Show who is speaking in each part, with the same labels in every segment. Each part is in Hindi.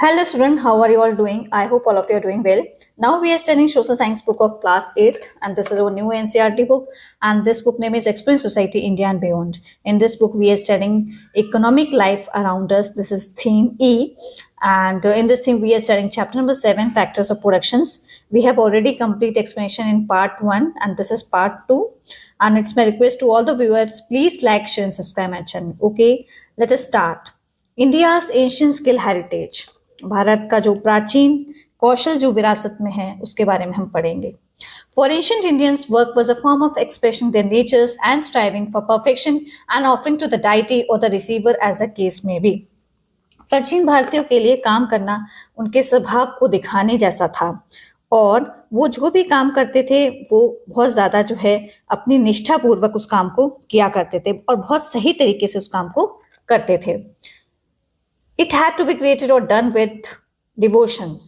Speaker 1: Hello student, how are you all doing? I hope all of you are doing well. Now we are studying social science book of class 8th and this is our new NCERT book and this book name is Explain Society India and Beyond. In this book we are studying economic life around us. This is theme E and in this theme we are studying chapter number 7 factors of productions. We have already complete explanation in part 1 and this is part 2 and it's my request to all the viewers please like, share and subscribe my channel. Okay, let us start. India's ancient skill heritage. Bharat का जो प्राचीन कौशल जो विरासत में है उसके बारे में हम पढ़ेंगे. For ancient Indians work was a form of expression their natures and striving for perfection and offering to the deity और the receiver as the case में बी. प्राचीन भारतीयों के लिए काम करना उनके स्वभाव को दिखाने जैसा था और वो जो भी काम करते थे वो बहुत ज्यादा जो है अपनी निष्ठा पूर्वक उस काम को किया करते थे और बहुत सही तरीके से उस काम को करते थे. It had to be created or done with devotions.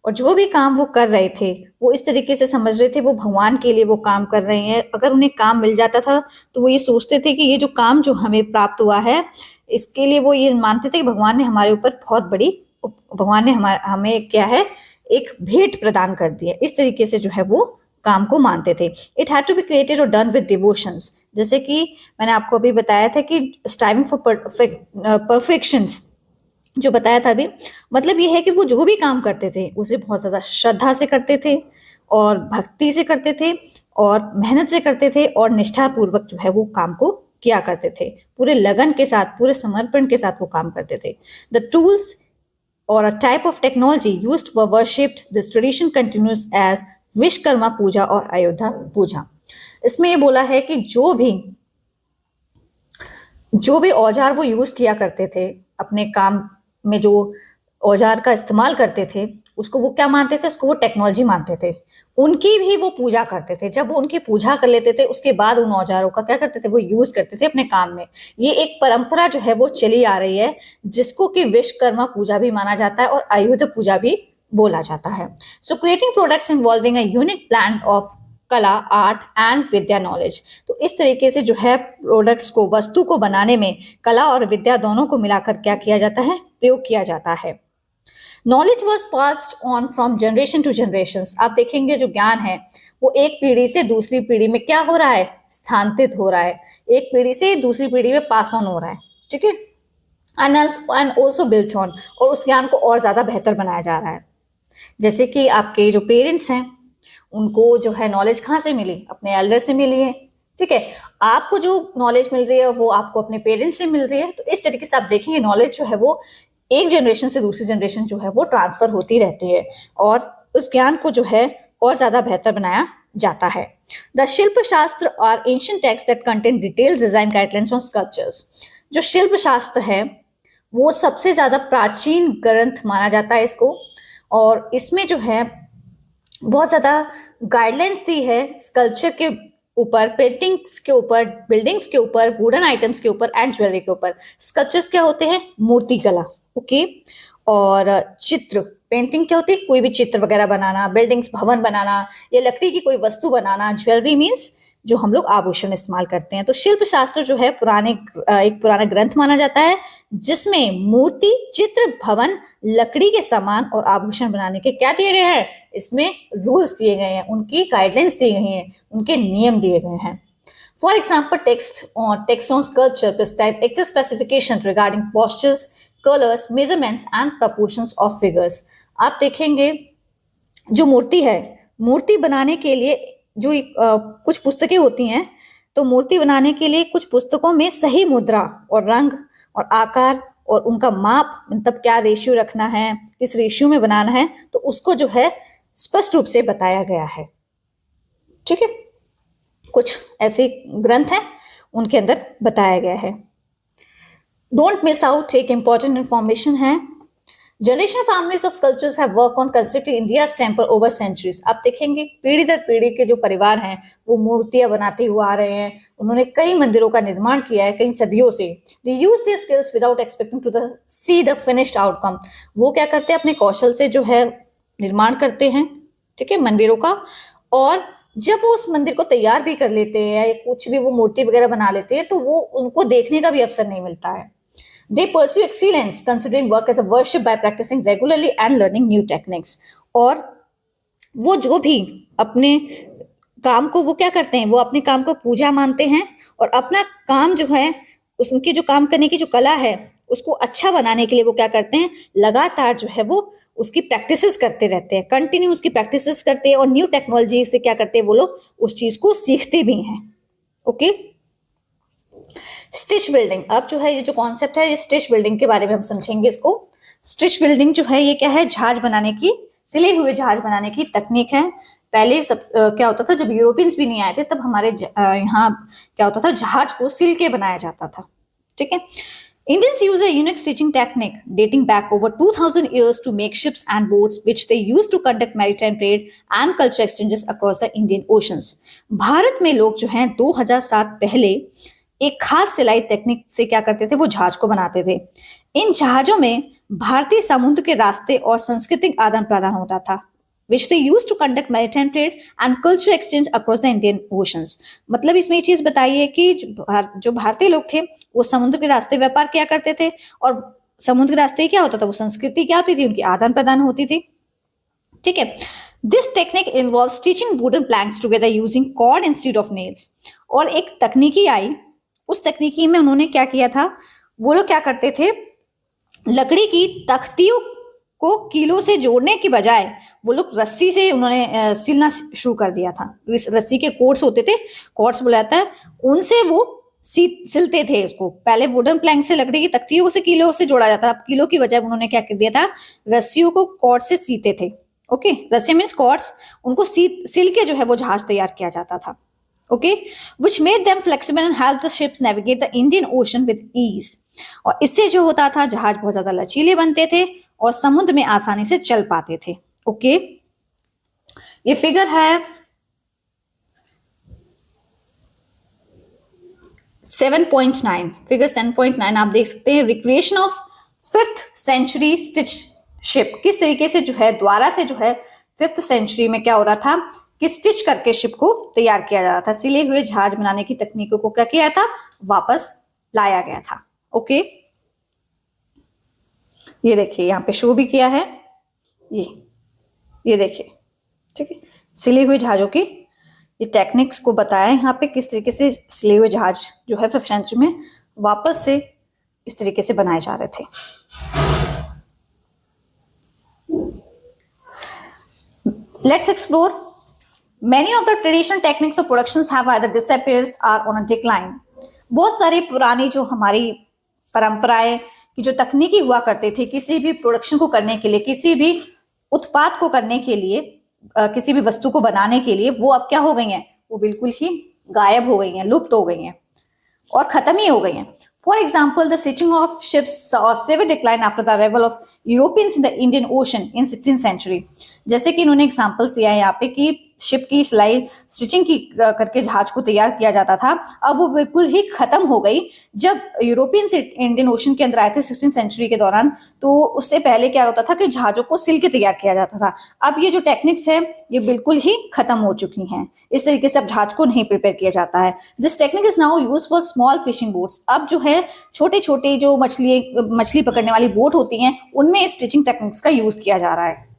Speaker 1: और जो भी काम वो कर रहे थे वो इस तरीके से समझ रहे थे वो भगवान के लिए वो काम कर रहे हैं. अगर उन्हें काम मिल जाता था तो वो ये सोचते थे कि ये जो काम जो हमें प्राप्त हुआ है इसके लिए वो ये मानते थे कि भगवान ने हमारे ऊपर बहुत बड़ी भगवान ने हमें क्या है एक भेंट प्रदान कर दी है. इस तरीके से जो है वो काम को मानते थे. It had to be created और डन विद डिवोशंस. जैसे कि मैंने आपको अभी बताया था कि स्ट्राइविंग फॉर परफेक्शंस जो बताया था अभी, मतलब ये है कि वो जो भी काम करते थे उसे बहुत ज्यादा श्रद्धा से करते थे और भक्ति से करते थे और मेहनत से करते थे और निष्ठा पूर्वक जो है वो काम को किया करते थे. पूरे लगन के साथ पूरे समर्पण के साथ वो काम करते थे. द टूल्स और a type of technology used were worshipped. This tradition continues as Vishwakarma puja और अयोध्या पूजा. इसमें ये बोला है कि जो भी औजार वो यूज किया करते थे अपने काम में, जो औजार का इस्तेमाल करते थे उसको वो क्या मानते थे, उसको वो टेक्नोलॉजी मानते थे. उनकी भी वो पूजा करते थे. जब वो उनकी पूजा कर लेते थे उसके बाद उन औजारों का क्या करते थे वो यूज करते थे अपने काम में. ये एक परंपरा जो है वो चली आ रही है जिसको कि विश्वकर्मा पूजा भी माना जाता है और आयुध पूजा भी बोला जाता है. सो creating products involving a unique plan of कला, आर्ट एंड विद्या, नॉलेज. तो इस तरीके से जो है प्रोडक्ट्स को, वस्तु को बनाने में कला और विद्या दोनों को मिलाकर क्या किया जाता है, प्रयोग किया जाता है. Knowledge was passed on from generation to generation. आप देखेंगे जो ज्ञान है वो एक पीढ़ी से दूसरी पीढ़ी में क्या हो रहा है, स्थानांतरित हो रहा है. एक पीढ़ी से दूसरी पीढ़ी में पास ऑन हो रहा है. ठीक है. एंड ऑल्सो बिल्ट ऑन, और उस ज्ञान को और ज्यादा बेहतर बनाया जा रहा है. जैसे कि आपके जो पेरेंट्स हैं उनको जो है नॉलेज कहाँ से मिली, अपने एल्डर से मिली है. ठीक है. आपको जो नॉलेज मिल रही है वो आपको अपने पेरेंट्स से मिल रही है. तो इस तरीके से आप देखेंगे नॉलेज जो है वो एक जनरेशन से दूसरी जनरेशन जो है वो ट्रांसफर होती रहती है और उस ज्ञान को जो है और ज्यादा बेहतर बनाया जाता है. द शिल्प शास्त्र और ancient text that contain detailed design guidelines on sculptures. जो शिल्प शास्त्र है वो सबसे ज्यादा प्राचीन ग्रंथ माना जाता है इसको, और इसमें जो है बहुत ज्यादा गाइडलाइंस दी है स्कल्पचर के ऊपर, पेंटिंग्स के ऊपर, बिल्डिंग्स के ऊपर, वुडन आइटम्स के ऊपर एंड ज्वेलरी के ऊपर. स्कल्पचर्स क्या होते हैं, मूर्ति कला. ओके. और चित्र, पेंटिंग क्या होती है, कोई भी चित्र वगैरह बनाना, बिल्डिंग्स भवन बनाना या लकड़ी की कोई वस्तु बनाना. ज्वेलरी मीन्स जो हम लोग आभूषण इस्तेमाल करते हैं. तो शिल्प शास्त्र जो है एक पुराना ग्रंथ माना जाता है जिसमें मूर्ति, चित्र, भवन, लकड़ी के सामान और आभूषण बनाने के क्या दिए गए हैं, इसमें रूल्स दिए गए हैं, उनकी गाइडलाइंस दी गई हैं, उनके नियम दिए गए हैं. For example text on sculpture prescribe actual specification regarding postures, colours, measurements and proportions of figures. आप देखेंगे जो मूर्ति है, मूर्ति बनाने के लिए जो कुछ पुस्तकें होती हैं, तो मूर्ति बनाने के लिए कुछ पुस्तकों में सही मुद्रा और रंग और आकार और उनका माप, मतलब क्या रेशियो रखना है, किस रेशियो में बनाना है, तो उसको जो है स्पष्ट रूप से बताया गया है. ठीक है. कुछ ऐसे ग्रंथ हैं उनके अंदर बताया गया है. डोंट मिस आउट, एक इंपॉर्टेंट इंफॉर्मेशन है. Generation families of sculptures have work on constructing India's temple over centuries. आप देखेंगे पीढ़ी दर पीढ़ी के जो परिवार हैं वो मूर्तियां बनाते हुए आ रहे हैं. उन्होंने कई मंदिरों का निर्माण किया है कई सदियों से. They use their skills without expecting to see the finished outcome. वो क्या करते हैं, अपने कौशल से जो है निर्माण करते हैं, ठीक है, मंदिरों का. और जब वो उस मंदिर को तैयार भी कर लेते हैं या कुछ भी वो मूर्ति वगैरह बना लेते हैं तो वो उनको देखने का भी अवसर नहीं मिलता है. They pursue excellence, considering work as a worship by practicing regularly and learning new techniques. और वो जो भी अपने काम को वो क्या करते हैं, वो अपने काम को पूजा मानते हैं और अपना काम जो है, उनकी जो काम करने की जो कला है उसको अच्छा बनाने के लिए वो क्या करते हैं, लगातार जो है वो उसकी प्रैक्टिसेस करते रहते हैं, कंटिन्यू उसकी प्रैक्टिसेस करते हैं और न्यू टेक्नोलॉजी से क्या करते हैं, वो लोग उस चीज को सीखते भी हैं। Okay, stitch building. अब जो है ये जो कॉन्सेप्ट है, ये स्टिच बिल्डिंग के बारे में हम समझेंगे इसको। स्टिच बिल्डिंग जो है ये क्या है, जहाज बनाने की, सिले हुए जहाज बनाने की तकनीक है। पहले सब क्या होता था, जब यूरोपियंस भी नहीं आए थे तब हमारे यहाँ क्या होता था, जहाज को सिल के बनाया जाता था। ठीक है, Indians use a unique stitching technique dating back over 2000 years to make ships and boats which they used to conduct maritime trade and culture exchanges across the Indian Oceans. Bharat में लोग जो हैं 2007 पहले एक खास सिलाई टेक्निक से क्या करते थे, वो जहाज को बनाते थे। इन जहाजों में भारतीय समुद्र के रास्ते और सांस्कृतिक आदान प्रदान होता था, which they used to conduct maritime trade and culture exchange across the Indian Oceans. मतलब इसमें ये चीज बताई है कि जो भारतीय लोग थे वो समुद्र के रास्ते व्यापार किया करते थे और समुद्र के रास्ते क्या होता था, वो संस्कृति क्या होती थी, उनकी आदान प्रदान होती थी। ठीक है, this technique involve stitching wooden planks together using cord instead of nails. और एक तकनीकी आई, उस तकनीकी में उन्होंने क्या किया था, वो लोग क्या करते थे, लकड़ी की तख्तियों को कीलों से जोड़ने के बजाय वो लोग रस्सी से उन्होंने सिलना शुरू कर दिया था। रस्सी के कॉर्ड्स होते थे, कॉर्ड्स बोला जाता है, उनसे वो सिलते थे इसको। पहले वुडन प्लैंक से लकड़ी की तख्तियों से कीलों से जोड़ा जाता था, अब कीलों की बजाय उन्होंने क्या कर दिया था, रस्सियों को कॉर्ड से सीते थे। ओके, रस्सी मीन्स कॉर्ड्स, उनको सिल के जो है वो जहाज तैयार किया जाता था। Okay, which made them flexible and helped the ships navigate the Indian Ocean with ease. और इससे जो होता था, जहाज बहुत ज्यादा लचीले बनते थे और समुद्र में आसानी से चल पाते थे। ओके, ये फिगर है 7.9, फिगर 7.9 आप देख सकते हैं। Recreation of 5th century stitch ship, किस तरीके से जो है द्वारा से जो है 5th सेंचुरी में क्या हो रहा था कि स्टिच करके शिप को तैयार किया जा रहा था। सिले हुए जहाज बनाने की तकनीकों को क्या किया था, वापस लाया गया था। ओके, ये देखिए यहाँ पे शो भी किया है, ये देखिए। ठीक है, सिले हुए जहाजों की ये टेक्निक्स को बताया यहाँ पे, किस तरीके से सिले हुए जहाज जो है 5th सेंचुरी में वापस से इस तरीके से बनाए जा रहे थे। Let's explore. Many of the traditional techniques of productions have either disappeared or on a decline. बहुत सारी पुरानी जो हमारी परंपराएं की जो तकनीकी हुआ करते थे किसी भी प्रोडक्शन को करने के लिए, किसी भी उत्पाद को करने के लिए, किसी भी वस्तु को बनाने के लिए, वो अब क्या हो गई हैं, वो बिल्कुल ही गायब हो गई हैं, लुप्त हो गई हैं और खत्म ही हो गई हैं। For example, the stitching of ships saw a severe decline after the arrival of Europeans in the Indian Ocean in 16th century. जैसे कि इन्होंने एग्जांपल्स दिया है यहाँ पे कि शिप की सिलाई स्टिचिंग की करके जहाज को तैयार किया जाता था, अब वो बिल्कुल ही खत्म हो गई जब यूरोपियंस इंडियन ओशन के अंदर आए थे 16th सेंचुरी के दौरान। तो उससे पहले क्या होता था कि जहाजों को सिल के तैयार किया जाता था। अब ये जो टेक्निक्स है ये बिल्कुल ही खत्म हो चुकी हैं, इस तरीके से अब जहाज को नहीं प्रिपेयर किया जाता है। This technique is now used for small fishing boats. अब जो है छोटे छोटे जो मछली पकड़ने वाली बोट होती हैं उनमें स्टिचिंग टेक्निक्स का यूज किया जा रहा है।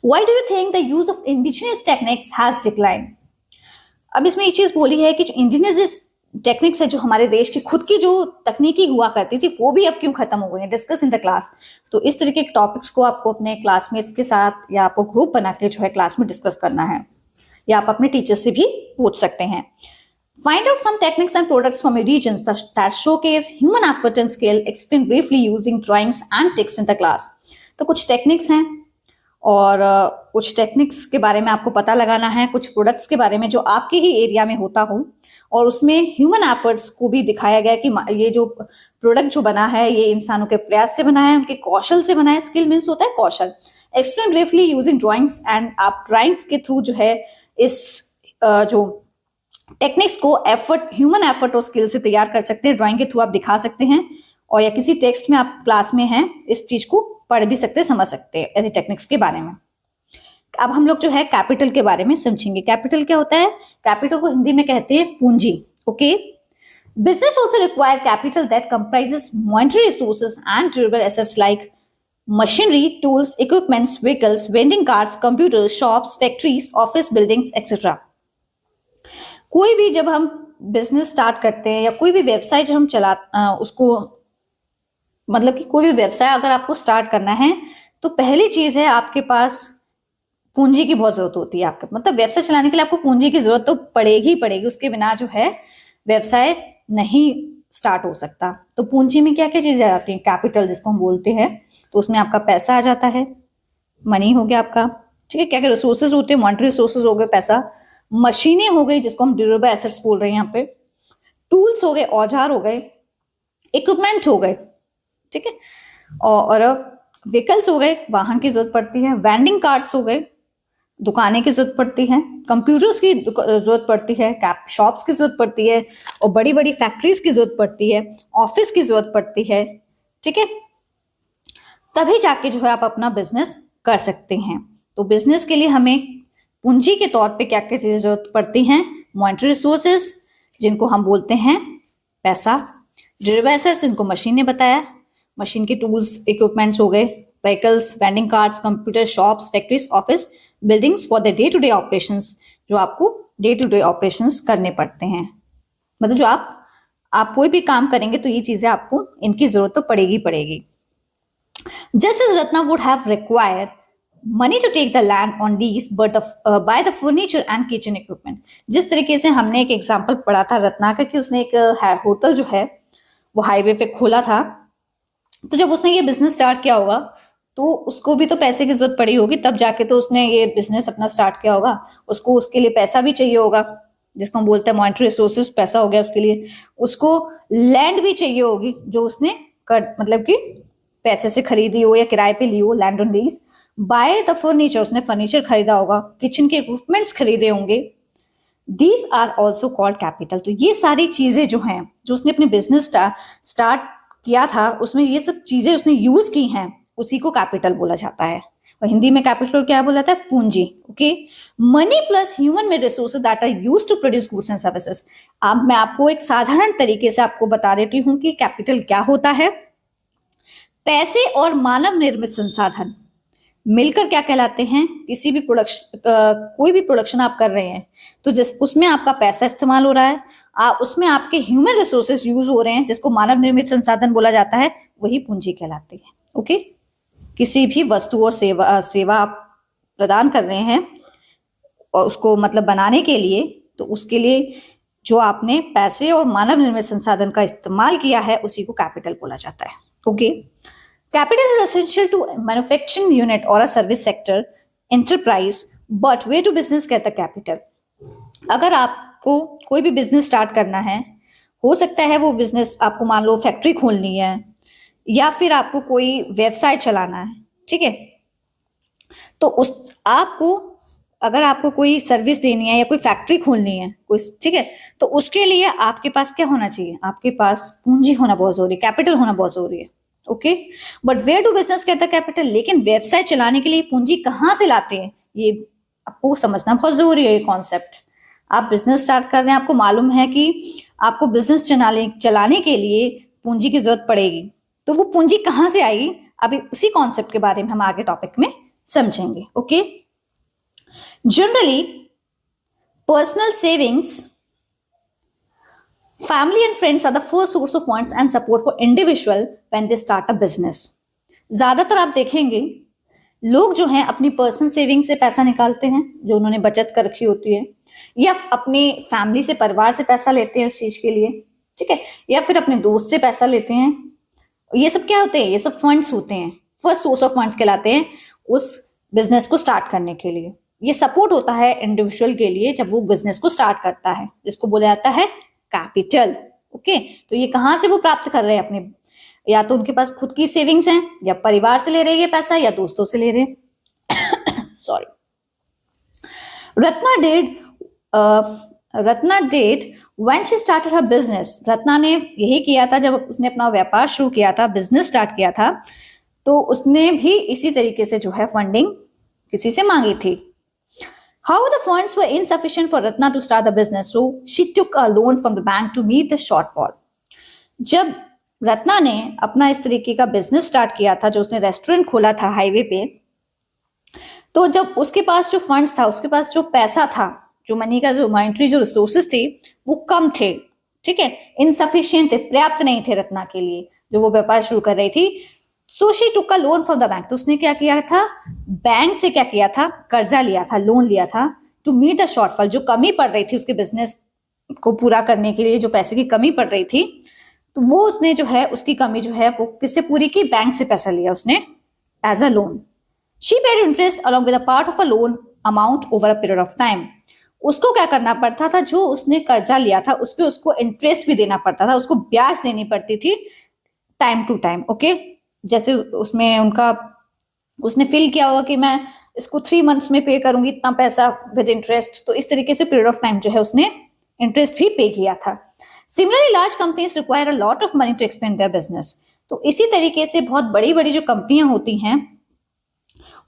Speaker 1: Why do you think the use of indigenous techniques has declined? अब इसमें ये चीज बोली है कि जो इंडिजिनियस टेक्निक्स है, जो हमारे देश की खुद की जो तकनीकी हुआ करती थी, वो भी अब क्यों खत्म हो गई है। Discuss in the class. तो इस तरीके के टॉपिक्स को आपको अपने क्लासमेट्स के साथ या आपको ग्रुप बना के जो है क्लास में डिस्कस करना है, या आप अपने टीचर से भी पूछ सकते हैं। Find out some techniques and products from your regions that showcase human effort and skill. Explain briefly using drawings and text in the class. तो कुछ टेक्निक्स हैं और कुछ टेक्निक्स के बारे में आपको पता लगाना है, कुछ प्रोडक्ट्स के बारे में जो आपके ही एरिया में होता हो, और उसमें ह्यूमन एफर्ट्स को भी दिखाया गया कि ये जो प्रोडक्ट जो बना है ये इंसानों के प्रयास से बना है, उनके कौशल से बना है। स्किल मीन्स होता है कौशल। Explain briefly using drawings, and आप ड्राइंग्स के थ्रू जो है इस जो टेक्निक्स को ह्यूमन एफर्ट और स्किल से तैयार कर सकते हैं। ड्राइंग के थ्रू आप दिखा सकते हैं, और या किसी टेक्स्ट में आप क्लास में हैं इस चीज को पढ़ भी सकते, समझ सकते हैं ऐसी टेक्निक्स के बारे में। अब हम लोग जो है कैपिटल के बारे में समझेंगे। कैपिटल क्या होता है? कैपिटल को हिंदी में कहते हैं पूंजी। Okay, Business also require capital that comprises monetary resources and durable assets like machinery, tools, equipments, vehicles, vending carts, computers, shops, factories, office buildings, etc. कोई भी जब हम बिजनेस स्टार्ट करते हैं या कोई भी व्यवसाय जब हम उसको मतलब कि कोई भी व्यवसाय अगर आपको स्टार्ट करना है तो पहली चीज है आपके पास पूंजी की बहुत जरूरत होती है। आपके मतलब व्यवसाय चलाने के लिए आपको पूंजी की जरूरत तो पड़ेगी ही पड़ेगी, उसके बिना जो है व्यवसाय नहीं स्टार्ट हो सकता। तो पूंजी में क्या क्या चीजें आ जाती हैं, कैपिटल जिसको हम बोलते हैं, तो उसमें आपका पैसा आ जाता है, मनी हो गया आपका, ठीक है। क्या क्या रिसोर्सेज होते हैं, मॉनिटरी रिसोर्सेज हो गए, पैसा, मशीनें हो गई जिसको हम ड्यूरेबल एसेट्स बोल रहे हैं यहाँ पे, टूल्स हो गए, औजार हो गए, इक्विपमेंट हो गए, ठीक है, और व्हीकल्स हो गए, वाहन की जरूरत पड़ती है, वेंडिंग कार्ड्स हो गए, दुकानें की जरूरत पड़ती है, कंप्यूटर्स की जरूरत पड़ती है, कैप शॉप्स की जरूरत पड़ती है, और बड़ी बड़ी फैक्ट्रीज की जरूरत पड़ती है, ऑफिस की जरूरत पड़ती है, ठीक है। तभी जाके जो है आप अपना बिजनेस कर सकते हैं। तो बिजनेस के लिए हमें पूंजी के तौर पे क्या क्या चीजें जरूरत पड़ती हैं, मॉनिटरी रिसोर्सेस जिनको हम बोलते हैं पैसा, ड्यूरेबल एसेट्स जिनको मशीन ने बताया, मशीन के टूल्स इक्विपमेंट्स हो गए, vehicles, vending cards, computer, shops, factories, office buildings for the day to day operations, जो आपको डे टू डे ऑपरेशंस करने पड़ते हैं। मतलब जो आप कोई भी काम करेंगे तो ये चीजें आपको इनकी जरूरत तो पड़ेगी पड़ेगी। Just as Ratna would have required money to take the land on lease, but buy the furniture and kitchen equipment. जिस तरीके से हमने एक एग्जाम्पल पढ़ा था रत्ना का कि उसने एक होटल जो है वो हाईवे पे खोला था, तो जब उसने ये बिजनेस स्टार्ट किया होगा तो उसको भी तो पैसे की जरूरत पड़ी होगी, तब जाके तो उसने ये बिजनेस अपना स्टार्ट किया होगा। उसको उसके लिए पैसा भी चाहिए होगा, जिसको हम बोलते हैं मॉनिटरी रिसोर्सेज, पैसा हो गया उसके लिए। उसको लैंड भी चाहिए होगी जो उसने मतलब कि पैसे से खरीदी हो या किराए पे ली हो, land on lease. Buy the furniture, उसने फर्नीचर खरीदा होगा, किचन के इक्विपमेंट्स खरीदे होंगे। These are also called capital. तो ये सारी चीजें जो हैं, जो उसने अपने बिजनेस स्टार्ट किया था उसमें ये सब चीजें उसने यूज की हैं, उसी को कैपिटल बोला जाता है। और हिंदी में कैपिटल क्या बोला जाता है, पूंजी। Okay, money plus human made resources that are used to produce goods and services. अब मैं आपको एक साधारण तरीके से आपको बता देती हूँ कि कैपिटल क्या होता है। पैसे और मानव निर्मित संसाधन मिलकर क्या कहलाते हैं, किसी भी प्रोडक्शन कोई भी प्रोडक्शन आप कर रहे हैं तो जिस उसमें आपका पैसा इस्तेमाल हो रहा है, उसमें आपके ह्यूमन रिसोर्सेज यूज हो रहे हैं जिसको मानव निर्मित संसाधन बोला जाता है, वही पूंजी कहलाती है। ओके, किसी भी वस्तु और सेवा आप प्रदान कर रहे हैं और उसको मतलब बनाने के लिए, तो उसके लिए जो आपने पैसे और मानव निर्मित संसाधन का इस्तेमाल किया है उसी को कैपिटल बोला जाता है। Okay, capital is essential to manufacturing unit or a service sector enterprise, but where to business get the capital? अगर आपको कोई भी बिजनेस स्टार्ट करना है, हो सकता है वो बिजनेस आपको मान लो फैक्ट्री खोलनी है या फिर आपको कोई व्यवसाय चलाना है, ठीक है। तो उस आपको अगर आपको कोई सर्विस देनी है या कोई फैक्ट्री खोलनी है कोई, ठीक है, तो उसके लिए आपके पास क्या होना चाहिए, आपके पास पूंजी होना बहुत जरूरी है, कैपिटल होना बहुत जरूरी है। Okay, but where do business get the capital? लेकिन व्यवसाय चलाने के लिए पूंजी कहाँ से लाते हैं, ये आपको समझना बहुत जरूरी है। ये कॉन्सेप्ट, आप बिजनेस स्टार्ट कर रहे हैं, आपको मालूम है कि आपको बिजनेस चलाने के लिए पूंजी की जरूरत पड़ेगी, तो वो पूंजी कहाँ से आएगी, अभी उसी कॉन्सेप्ट के बारे में हम आगे टॉपिक में समझेंगे। Okay, generally personal savings, family and friends are the first source of funds and support for individual when they start a business. ज्यादातर आप देखेंगे लोग जो हैं अपनी पर्सनल सेविंग से पैसा निकालते हैं जो उन्होंने बचत कर रखी होती है, या अपनी फैमिली से, परिवार से पैसा लेते हैं उस चीज के लिए, ठीक है, या फिर अपने दोस्त से पैसा लेते हैं। ये सब क्या होते हैं, ये सब फंड्स होते हैं, फर्स्ट सोर्स ऑफ फंड्स कहलाते हैं उस बिजनेस को स्टार्ट करने के लिए। ये सपोर्ट होता है इंडिविजुअल के लिए जब वो बिजनेस को स्टार्ट करता है, जिसको बोला जाता है कैपिटल। ओके, तो ये कहां से वो प्राप्त कर रहे हैं, अपने या तो उनके पास खुद की सेविंग्स हैं, या परिवार से ले रहे हैं ये पैसा, या दोस्तों से ले रहे हैं। Sorry. Ratna did when she started her business. Ratna ने यही किया था जब उसने अपना व्यापार शुरू किया था, बिजनेस स्टार्ट किया था, तो उसने भी इसी तरीके से जो है फंडिंग किसी से मांगी थी। How the funds were insufficient for Ratna to start the business, so she took a loan from the bank to meet the shortfall. जब रत्ना ने अपना इस तरीके का बिजनेस स्टार्ट किया था, जो उसने रेस्टोरेंट खोला था हाईवे पे, तो जब उसके पास जो फंड्स था, उसके पास जो पैसा था, जो मनी का जो मॉनिटरी जो रिसोर्सेज थे वो कम थे, ठीक है, इनसफिशियंट थे, पर्याप्त नहीं थे रत्ना के लिए जो वो व्यापार शुरू कर रही थी। So she took a loan from the bank, तो उसने क्या किया था, बैंक से क्या किया था, कर्जा लिया था, लोन लिया था, टू मीट द शॉर्टफॉल, जो कमी पड़ रही थी उसके बिजनेस को पूरा करने के लिए, जो पैसे की कमी पड़ रही थी, तो वो उसने जो है उसकी कमी जो है वो किससे पूरी की, बैंक से पैसा लिया उसने as a loan. She paid interest along with a part of a loan amount over a period of time. उसको क्या करना पड़ता था, जो उसने कर्जा लिया था उस पर उसको इंटरेस्ट भी देना पड़ता था, उसको ब्याज देनी पड़ती थी टाइम टू टाइम, ओके। जैसे उसमें उनका उसने फील किया होगा कि मैं इसको 3 मंथ्स में पे करूंगी इतना पैसा विद इंटरेस्ट, तो इस तरीके से पीरियड ऑफ टाइम जो है उसने इंटरेस्ट भी पे किया था। Similarly large companies require a lot of money to expand their business. तो इसी तरीके से बहुत बड़ी बड़ी जो कंपनियां होती हैं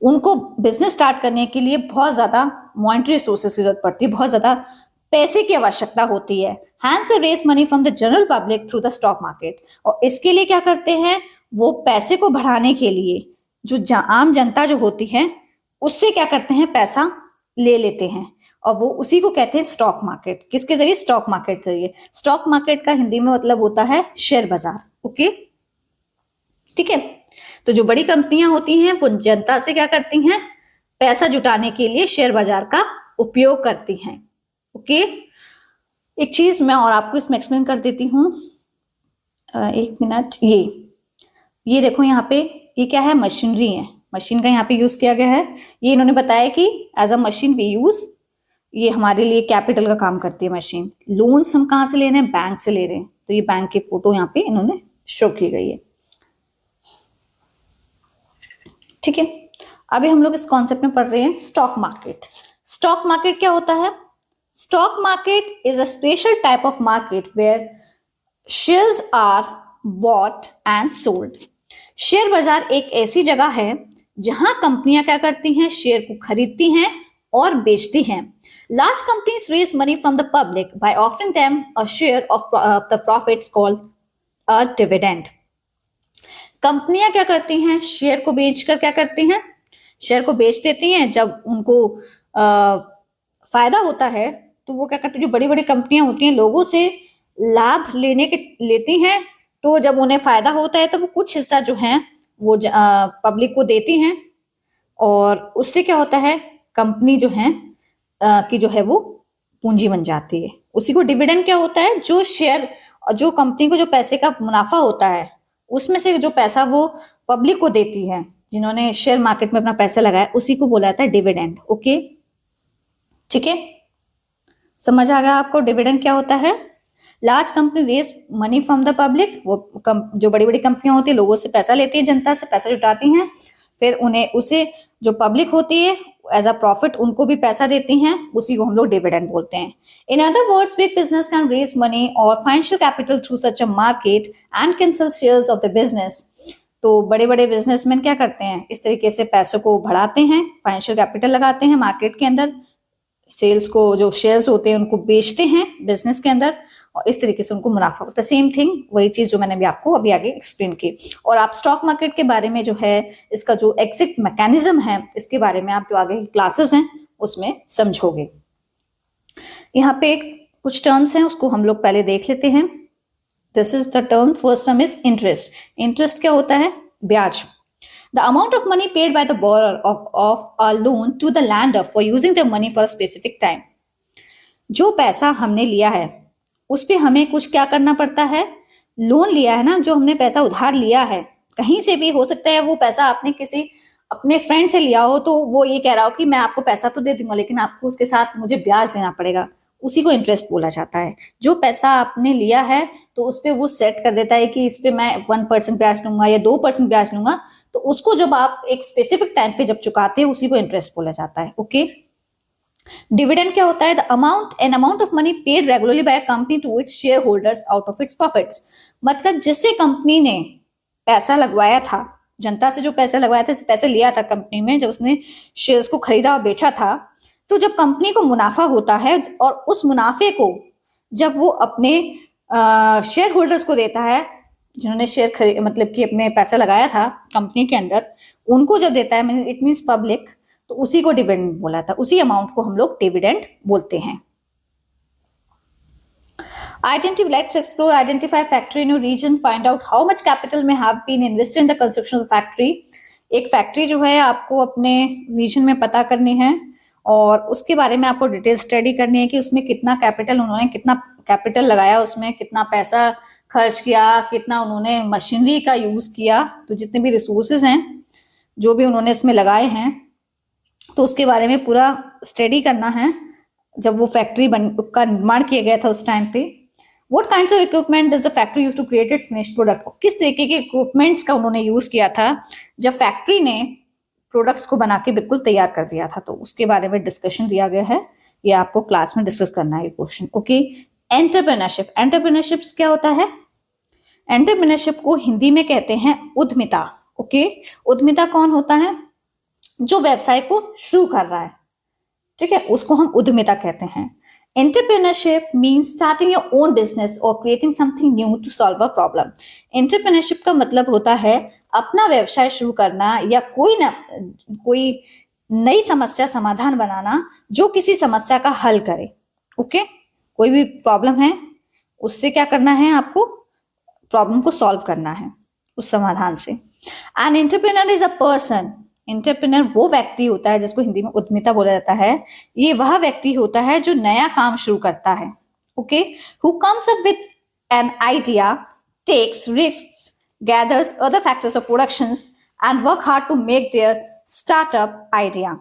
Speaker 1: उनको बिजनेस स्टार्ट करने के लिए बहुत ज्यादा मॉनिटरी रिसोर्सेज की जरूरत पड़ती है, बहुत ज्यादा पैसे की आवश्यकता होती है। Hence they raise money from the general public through the stock market. और इसके लिए क्या करते हैं, वो पैसे को बढ़ाने के लिए जो आम जनता जो होती है उससे क्या करते हैं, पैसा ले लेते हैं, और वो उसी को कहते हैं स्टॉक मार्केट। किसके जरिए, स्टॉक मार्केट के जरिए। स्टॉक मार्केट का हिंदी में मतलब होता है शेयर बाजार, ओके, ठीक है। तो जो बड़ी कंपनियां होती हैं वो जनता से क्या करती हैं, पैसा जुटाने के लिए शेयर बाजार का उपयोग करती हैं, ओके। एक चीज मैं और आपको इसमें एक्सप्लेन कर देती हूँ, एक मिनट। ये देखो यहाँ पे, ये क्या है, मशीनरी है, मशीन का यहाँ पे यूज किया गया है। ये इन्होंने बताया कि as a machine we use, ये हमारे लिए कैपिटल का काम करती है मशीन। लोन्स हम कहाँ से ले रहे हैं, बैंक से ले रहे हैं, तो ये बैंक की फोटो यहाँ पे इन्होंने शो की गई है, ठीक है। अभी हम लोग इस कॉन्सेप्ट में पढ़ रहे हैं स्टॉक मार्केट। स्टॉक मार्केट क्या होता है, stock market is a special type of market where shares are bought and sold. Share बाजार एक ऐसी जगह है जहां कंपनियां क्या करती हैं, शेयर को खरीदती हैं और बेचती हैं। Large companies raise money from the public by offering them a share of the profits called a dividend. कंपनियां क्या करती हैं, शेयर को बेचकर क्या करती हैं, शेयर को बेच देती हैं। जब उनको फायदा होता है तो वो क्या करती है, जो बड़ी बड़ी कंपनियां होती हैं लोगों से लाभ लेती हैं, तो जब उन्हें फायदा होता है तो वो कुछ हिस्सा जो है वो पब्लिक को देती हैं, और उससे क्या होता है, कंपनी जो है की जो है वो पूंजी बन जाती है। उसी को डिविडेंड क्या होता है, जो शेयर, जो कंपनी को जो पैसे का मुनाफा होता है उसमें से जो पैसा वो पब्लिक को देती है, जिन्होंने शेयर मार्केट में अपना पैसा लगाया, उसी को बोला जाता है डिविडेंड, ओके, ठीक है। समझ आ गया आपको डिविडेंड क्या होता है। Large company raise money from the public, वो जो बड़ी बड़ी कंपनियां होती है लोगों से पैसा लेती है, जनता से पैसा जुटाती हैं, फिर उन्हें उसे जो पब्लिक होती है एज अ प्रॉफिट उनको भी पैसा देती हैं, उसी को हम लोग डिविडेंड बोलते हैं। In other words, big business can raise money और financial capital through such a market and can sell shares of the business. तो बड़े बड़े बिजनेसमैन क्या करते हैं, इस तरीके से पैसों को बढ़ाते हैं, फाइनेंशियल कैपिटल लगाते हैं मार्केट के अंदर, सेल्स को जो शेयर्स होते हैं उनको बेचते हैं बिजनेस के अंदर, और इस तरीके से उनको मुनाफा होता है। सेम थिंग, वही चीज जो मैंने भी आपको अभी आगे एक्सप्लेन की। और आप स्टॉक मार्केट के बारे में जो है, इसका जो एग्जिट मैकेनिज्म है, इसके बारे में आप जो आगे क्लासेस हैं उसमें समझोगे। यहाँ पे कुछ टर्म्स हैं, उसको हम लोग पहले देख लेते हैं। This is the term, first term is interest. Interest क्या होता है, ब्याज। The amount of money paid by the borrower of a loan to the lender for using the money for a specific time. जो पैसा हमने लिया है उस पे हमें कुछ क्या करना पड़ता है, लोन लिया है ना, जो हमने पैसा उधार लिया है, कहीं से भी हो सकता है, वो पैसा आपने किसी अपने फ्रेंड से लिया हो, तो वो ये कह रहा हो कि मैं आपको पैसा तो दे दूंगा लेकिन आपको उसके साथ मुझे ब्याज देना पड़ेगा, उसी को इंटरेस्ट बोला जाता है। जो पैसा आपने लिया है तो उस पे वो सेट कर देता है कि इस पे मैं 1% ब्याज लूंगा या 2% ब्याज लूंगा, तो उसको जब आप एक स्पेसिफिक टाइम पे जब चुकाते हैं उसी को इंटरेस्ट बोला जाता है, ओके। डिविडेंड क्या होता है, an amount of money paid regularly by a company to its shareholders out of its profits. मतलब जिससे कंपनी ने पैसा लगवाया था, जनता से जो पैसा लगवाया था, पैसे लिया था कंपनी में, जब उसने शेयर्स को खरीदा और बेचा था, तो जब कंपनी को मुनाफा होता है और उस मुनाफे को जब वो अपने शेयर होल्डर्स को देता है, जिन्होंने शेयर मतलब कि अपने पैसा लगाया था कंपनी के अंदर, उनको जब देता है, इट मीन्स पब्लिक, तो उसी को डिविडेंड बोला था, उसी अमाउंट को हम लोग डिविडेंड बोलते हैं। Let's explore, identify factory in your region, find out how much capital may have been invested in the construction of the factory. एक फैक्ट्री जो है आपको अपने रीजन में पता करनी है और उसके बारे में आपको डिटेल स्टडी करनी है कि उसमें कितना कैपिटल, उन्होंने कितना कैपिटल लगाया, उसमें कितना पैसा खर्च किया, कितना उन्होंने मशीनरी का यूज किया, तो जितने भी रिसोर्सेज हैं जो भी उन्होंने इसमें लगाए हैं, तो उसके बारे में पूरा स्टडी करना है। जब वो फैक्ट्री का निर्माण किया गया था उस टाइम पे, What kinds of equipment does the factory use to create its finished product? किस तरीके के इक्विपमेंट्स का उन्होंने यूज किया था जब फैक्ट्री ने प्रोडक्ट्स को बना के बिल्कुल तैयार कर दिया था, तो उसके बारे में डिस्कशन दिया गया है। ये आपको क्लास में डिस्कस करना है क्वेश्चन। Okay, entrepreneurship. एंटरप्रेन्योरशिप क्या होता है? एंटरप्रेन्योरशिप को हिंदी में कहते हैं उद्यमिता। ओके, उद्यमिता कौन होता है? जो व्यवसाय को शुरू कर रहा है, ठीक है, उसको हम उद्यमिता कहते हैं। Entrepreneurship means starting your own business or creating something new to solve a problem. Entrepreneurship का मतलब होता है अपना व्यवसाय शुरू करना या कोई नई समस्या समाधान बनाना जो किसी समस्या का हल करे। ओके, कोई भी प्रॉब्लम है उससे क्या करना है, आपको प्रॉब्लम को सॉल्व करना है उस समाधान से। An entrepreneur is a person. Entrepreneur वो व्यक्ति होता है जिसको हिंदी में उद्यमिता बोला जाता है। ये वह व्यक्ति होता है जो नया काम शुरू करता है। Okay, who comes up with an idea, takes risks, gathers other factors of productions and work hard to make their startup idea.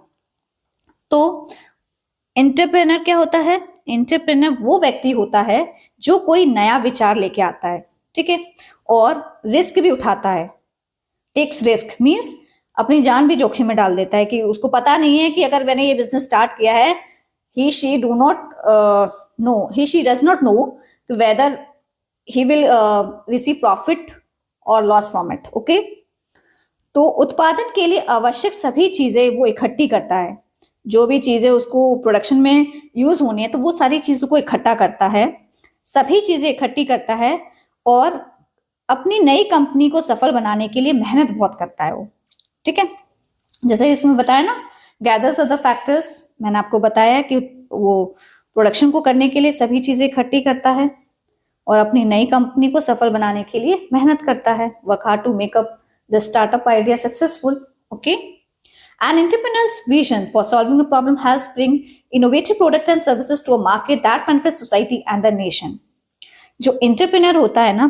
Speaker 1: तो एंटरप्रेन्योर क्या होता है? एंटरप्रेन्योर वो व्यक्ति होता है जो कोई नया विचार लेके आता है, ठीक है, और रिस्क भी उठाता है। टेक्स रिस्क मीन्स अपनी जान भी जोखिम में डाल देता है कि उसको पता नहीं है कि अगर मैंने ये बिजनेस स्टार्ट किया है, he she does not know whether he will receive profit or loss from it. Okay, तो उत्पादन के लिए आवश्यक सभी चीजें वो इकट्ठी करता है। जो भी चीजें उसको प्रोडक्शन में यूज होनी है, तो वो सारी चीजों को इकट्ठा करता है, सभी चीजें इकट्ठी करता है और अपनी नई कंपनी को सफल बनाने के लिए मेहनत बहुत करता है वो, ठीक है। जैसे इसमें बताया ना, गैदर्स अदर फैक्टर्स, मैंने आपको बताया कि वो प्रोडक्शन को करने के लिए सभी चीजें इकट्ठी करता है और अपनी नई कंपनी को सफल बनाने के लिए मेहनत करता है। Work hard to make up the startup idea successful. Okay, An entrepreneur's vision for solving a problem helps bring innovative products and services to a market that benefits society and the nation. जो एंटरप्रेन्योर होता है ना,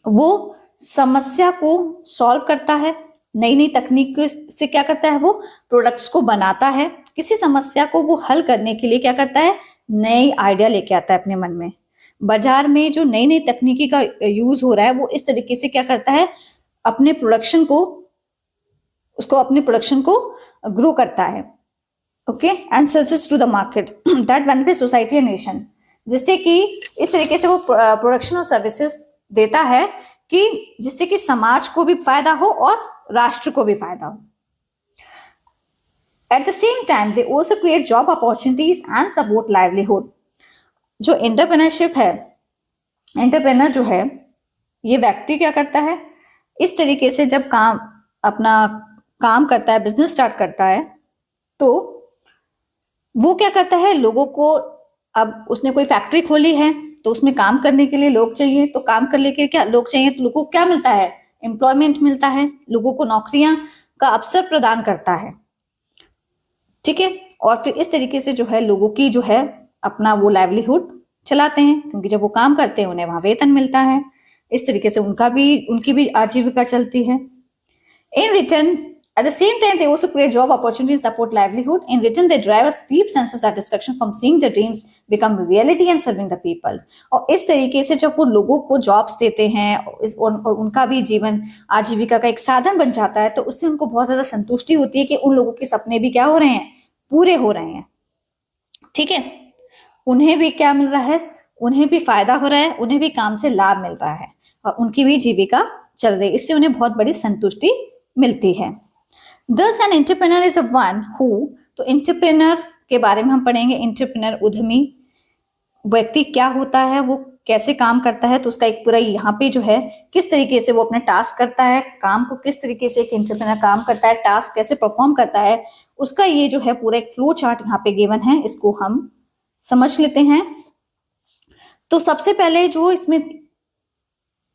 Speaker 1: वो समस्या को सॉल्व करता है, नई नई तकनीक से क्या करता है, वो प्रोडक्ट्स को बनाता है, किसी समस्या को वो हल करने के लिए क्या करता है, नई आइडिया लेके आता है अपने मन में। बाजार में जो नई नई तकनीकी का यूज हो रहा है, वो इस तरीके से क्या करता है, अपने प्रोडक्शन को ग्रो करता है। Okay, and services to the market that benefit society and nation, जिससे कि इस तरीके से वो प्रोडक्शन और सर्विसेज देता है कि जिससे कि समाज को भी फायदा हो और राष्ट्र को भी फायदा हो। At the same time they also create job opportunities and support livelihood. जो एंटरप्रेन्योरशिप है, एंटरप्रेन्योर जो है, ये व्यक्ति क्या करता है, इस तरीके से जब अपना काम करता है, बिजनेस स्टार्ट करता है, तो वो क्या करता है, लोगों को, अब उसने कोई फैक्ट्री खोली है तो उसमें काम करने के लिए लोग चाहिए, तो काम करने के लिए क्या लोग चाहिए, तो लोगों को क्या मिलता है, एम्प्लॉयमेंट मिलता है, लोगों को नौकरियां का अवसर प्रदान करता है, ठीक है। और फिर इस तरीके से जो है लोगों की जो है अपना वो लाइवलीहुड चलाते हैं, क्योंकि जब वो काम करते हैं उन्हें वहां वेतन मिलता है, इस तरीके से उनकी भी आजीविका चलती है। In return, at the same time, they also create job opportunities and support livelihood. In return, they drive a deep sense of satisfaction from seeing their dreams become reality and serving the people. और इस तरीके से जब वो लोगों को जॉब्स देते हैं और उनका भी जीवन आजीविका का एक साधन बन जाता है, तो उससे उनको बहुत ज्यादा संतुष्टि होती है कि उन लोगों के सपने भी क्या हो रहे हैं, पूरे हो रहे हैं, ठीक है। उन्हें भी क्या मिल रहा है, उन्हें भी फायदा हो रहा है, उन्हें भी काम से लाभ मिल रहा है और उनकी भी जीविका चल रही है, इससे उन्हें बहुत बड़ी संतुष्टि मिलती है। Thus, an entrepreneur is a one who तो एंटरप्रेन्योर के बारे में हम पढ़ेंगे। एंटरप्रेन्योर उद्यमी व्यक्ति क्या होता है, वो कैसे काम करता है, तो उसका एक पूरा यहाँ पे जो है किस तरीके से वो अपना टास्क करता है, काम को किस तरीके से एक एंटरप्रेन्योर काम करता है, टास्क कैसे परफॉर्म करता है, उसका ये जो है पूरा एक फ्लो चार्ट यहाँ पे गिवन है, इसको हम समझ लेते हैं। तो सबसे पहले जो इसमें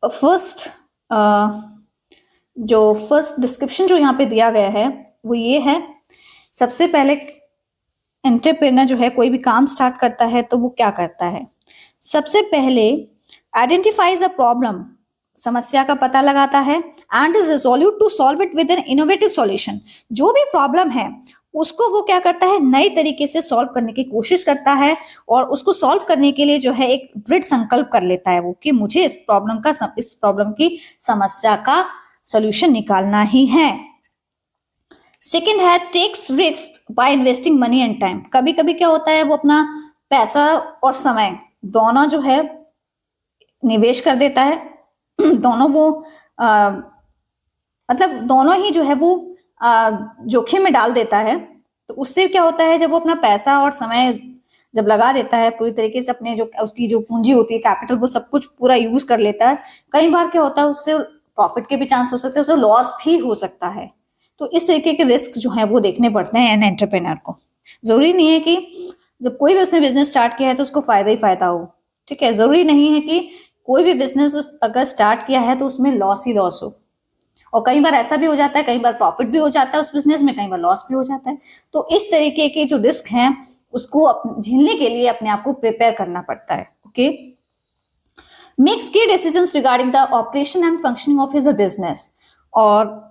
Speaker 1: फर्स्ट डिस्क्रिप्शन जो यहाँ पे दिया गया है वो ये है। सबसे पहले एंटरप्रेन्योर जो है कोई भी काम स्टार्ट करता है तो वो क्या करता है, सबसे पहले आइडेंटिफाइज अ प्रॉब्लम, समस्या का पता लगाता है, and is resolute to solve it with an innovative solution. जो भी प्रॉब्लम है उसको वो क्या करता है, नए तरीके से सॉल्व करने की कोशिश करता है, और उसको सॉल्व करने के लिए जो है एक दृढ़ संकल्प कर लेता है वो कि मुझे इस प्रॉब्लम की समस्या का सॉल्यूशन निकालना ही है। सेकेंड है takes risk by investing money and time. कभी कभी क्या होता है, वो अपना पैसा और समय दोनों जो है निवेश कर देता है दोनों वो मतलब दोनों ही जो है वो जोखिम में डाल देता है। तो उससे क्या होता है, जब वो अपना पैसा और समय जब लगा देता है पूरी तरीके से, अपने जो उसकी जो पूंजी होती है कैपिटल, वो सब कुछ पूरा यूज कर लेता है, कई बार क्या होता है उससे प्रॉफिट के भी चांस हो सकते हैं, उससे लॉस भी हो सकता है। तो इस तरीके के रिस्क जो है वो देखने पड़ते हैं एंटरप्रेन्योर को। जरूरी नहीं है कि जब कोई भी उसने बिजनेस स्टार्ट किया है तो उसको फायदा ही फायदा हो, ठीक है। जरूरी नहीं है कि कोई भी बिजनेस अगर स्टार्ट किया है तो उसमें लॉस ही लॉस हो, और कई बार ऐसा भी हो जाता है, कई बार प्रॉफिट भी हो जाता है उस बिजनेस में, कई बार लॉस भी हो जाता है। तो इस तरीके के जो रिस्क हैं उसको झेलने के लिए अपने आप को प्रिपेयर करना पड़ता है। ओके, मेक्स की decisions regarding the operation and functioning of his business. और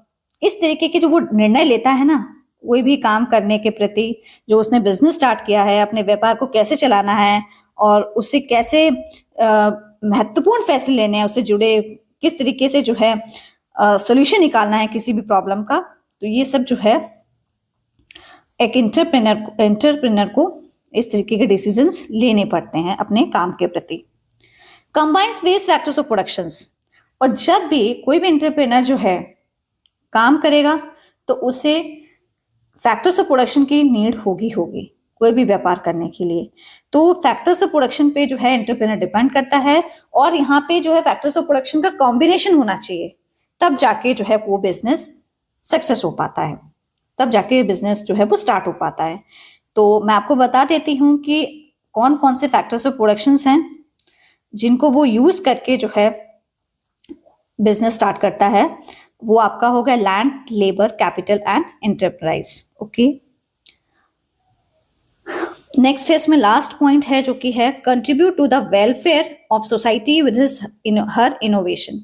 Speaker 1: इस तरीके के जो वो निर्णय लेता है ना, कोई भी काम करने के प्रति, जो उसने बिजनेस स्टार्ट किया है, अपने व्यापार को कैसे चलाना है और उससे कैसे महत्वपूर्ण फैसले लेने हैं, उससे जुड़े किस तरीके से जो है सॉल्यूशन निकालना है किसी भी प्रॉब्लम का, तो ये सब जो है एक एंटरप्रेन्योर को इस तरीके के डिसीजंस लेने पड़ते हैं अपने काम के प्रति। Combines various factors of productions. और जब भी कोई भी एंटरप्रेन्योर जो है काम करेगा तो उसे फैक्टर्स ऑफ प्रोडक्शन की नीड होगी कोई भी व्यापार करने के लिए। तो फैक्टर्स ऑफ प्रोडक्शन पे जो है एंटरप्रेन्योर डिपेंड करता है, और यहाँ पे जो है फैक्टर्स ऑफ प्रोडक्शन का कॉम्बिनेशन होना चाहिए, तब जाके जो है वो बिजनेस सक्सेस हो पाता है, तब जाके बिजनेस जो है वो स्टार्ट हो पाता है। तो मैं आपको बता देती हूँ कि कौन कौन से फैक्टर्स ऑफ प्रोडक्शन हैं जिनको वो यूज करके जो है बिजनेस स्टार्ट करता है। वो आपका होगा land, labour, capital and enterprise. Okay, next है इसमें लास्ट पॉइंट है जो कि है contribute to the welfare of society with her innovation.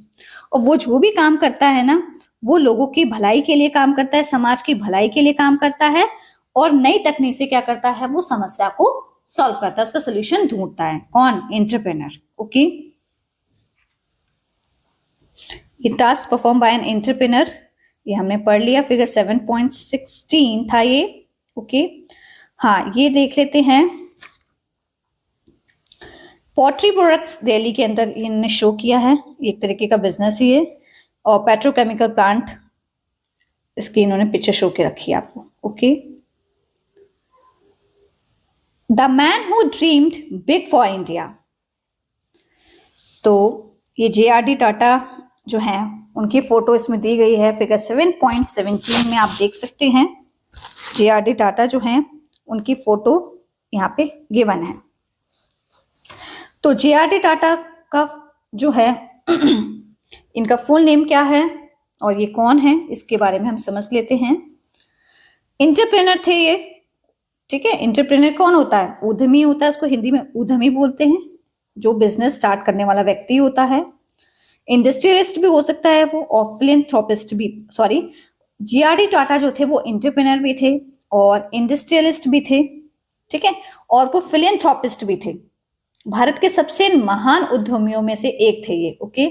Speaker 1: और वो जो भी काम करता है ना, वो लोगों की भलाई के लिए काम करता है, समाज की भलाई के लिए काम करता है, और नई तकनीक से क्या करता है, वो समस्या को सॉल्व करता है, उसका सोल्यूशन ढूंढता है। कौन? एंटरप्रेन्योर। ओके, ये task perform by an entrepreneur, ये हमने पढ़ लिया। फिगर 7.16 था ये। ओके, हाँ, ये देख लेते हैं। पॉटरी प्रोडक्ट्स दिल्ली के अंदर इन्होंने शो किया है, एक तरीके का बिजनेस ही है। और पेट्रोकेमिकल प्लांट, इसकी इन्होंने पिक्चर शो के रखी है आपको। Okay, the man who dreamed big for India. तो ये JRD टाटा जो है उनकी फोटो इसमें दी गई है। फिगर 7.17 में आप देख सकते हैं JRD टाटा जो हैं उनकी फोटो यहाँ पे गिवन है। तो JRD टाटा का जो है इनका फुल नेम क्या है और ये कौन है, इसके बारे में हम समझ लेते हैं। एंटरप्रेन्योर थे ये, ठीक है। एंटरप्रेन्योर कौन होता है? उद्यमी होता है, उसको हिंदी में उद्यमी बोलते हैं, जो बिजनेस स्टार्ट करने वाला व्यक्ति होता है। इंडस्ट्रियलिस्ट भी हो सकता है वो, और फिलेंथ्रोपिस्ट भी। सॉरी, JRD टाटा जो थे वो एंटरप्रेन्योर भी थे और इंडस्ट्रियलिस्ट भी थे, ठीक है, और वो फिलेंथ्रोपिस्ट भी थे। भारत के सबसे महान उद्यमियों में से एक थे ये। ओके,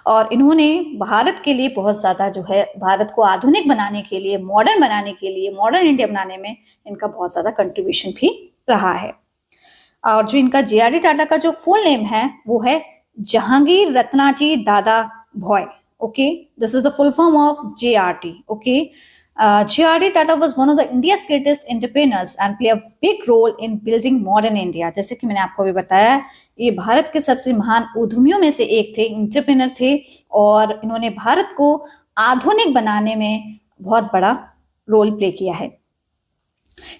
Speaker 1: और इन्होंने भारत के लिए बहुत ज्यादा जो है, भारत को आधुनिक बनाने के लिए, मॉडर्न बनाने के लिए, मॉडर्न इंडिया बनाने में इनका बहुत ज्यादा कंट्रीब्यूशन भी रहा है। और जो इनका JRD टाटा का जो फुल नेम है वो है Jehangir Ratanji Dadabhoy. Okay, this is the full form of JRD। Okay, J.R.D. Tata was one of the India's greatest entrepreneurs and play a big role in building modern India. जैसे कि मैंने आपको भी बताया, ये भारत के सबसे महान उद्यमियों में से एक थे, इंटरप्रेनर थे, और इन्होंने भारत को आधुनिक बनाने में बहुत बड़ा रोल प्ले किया है.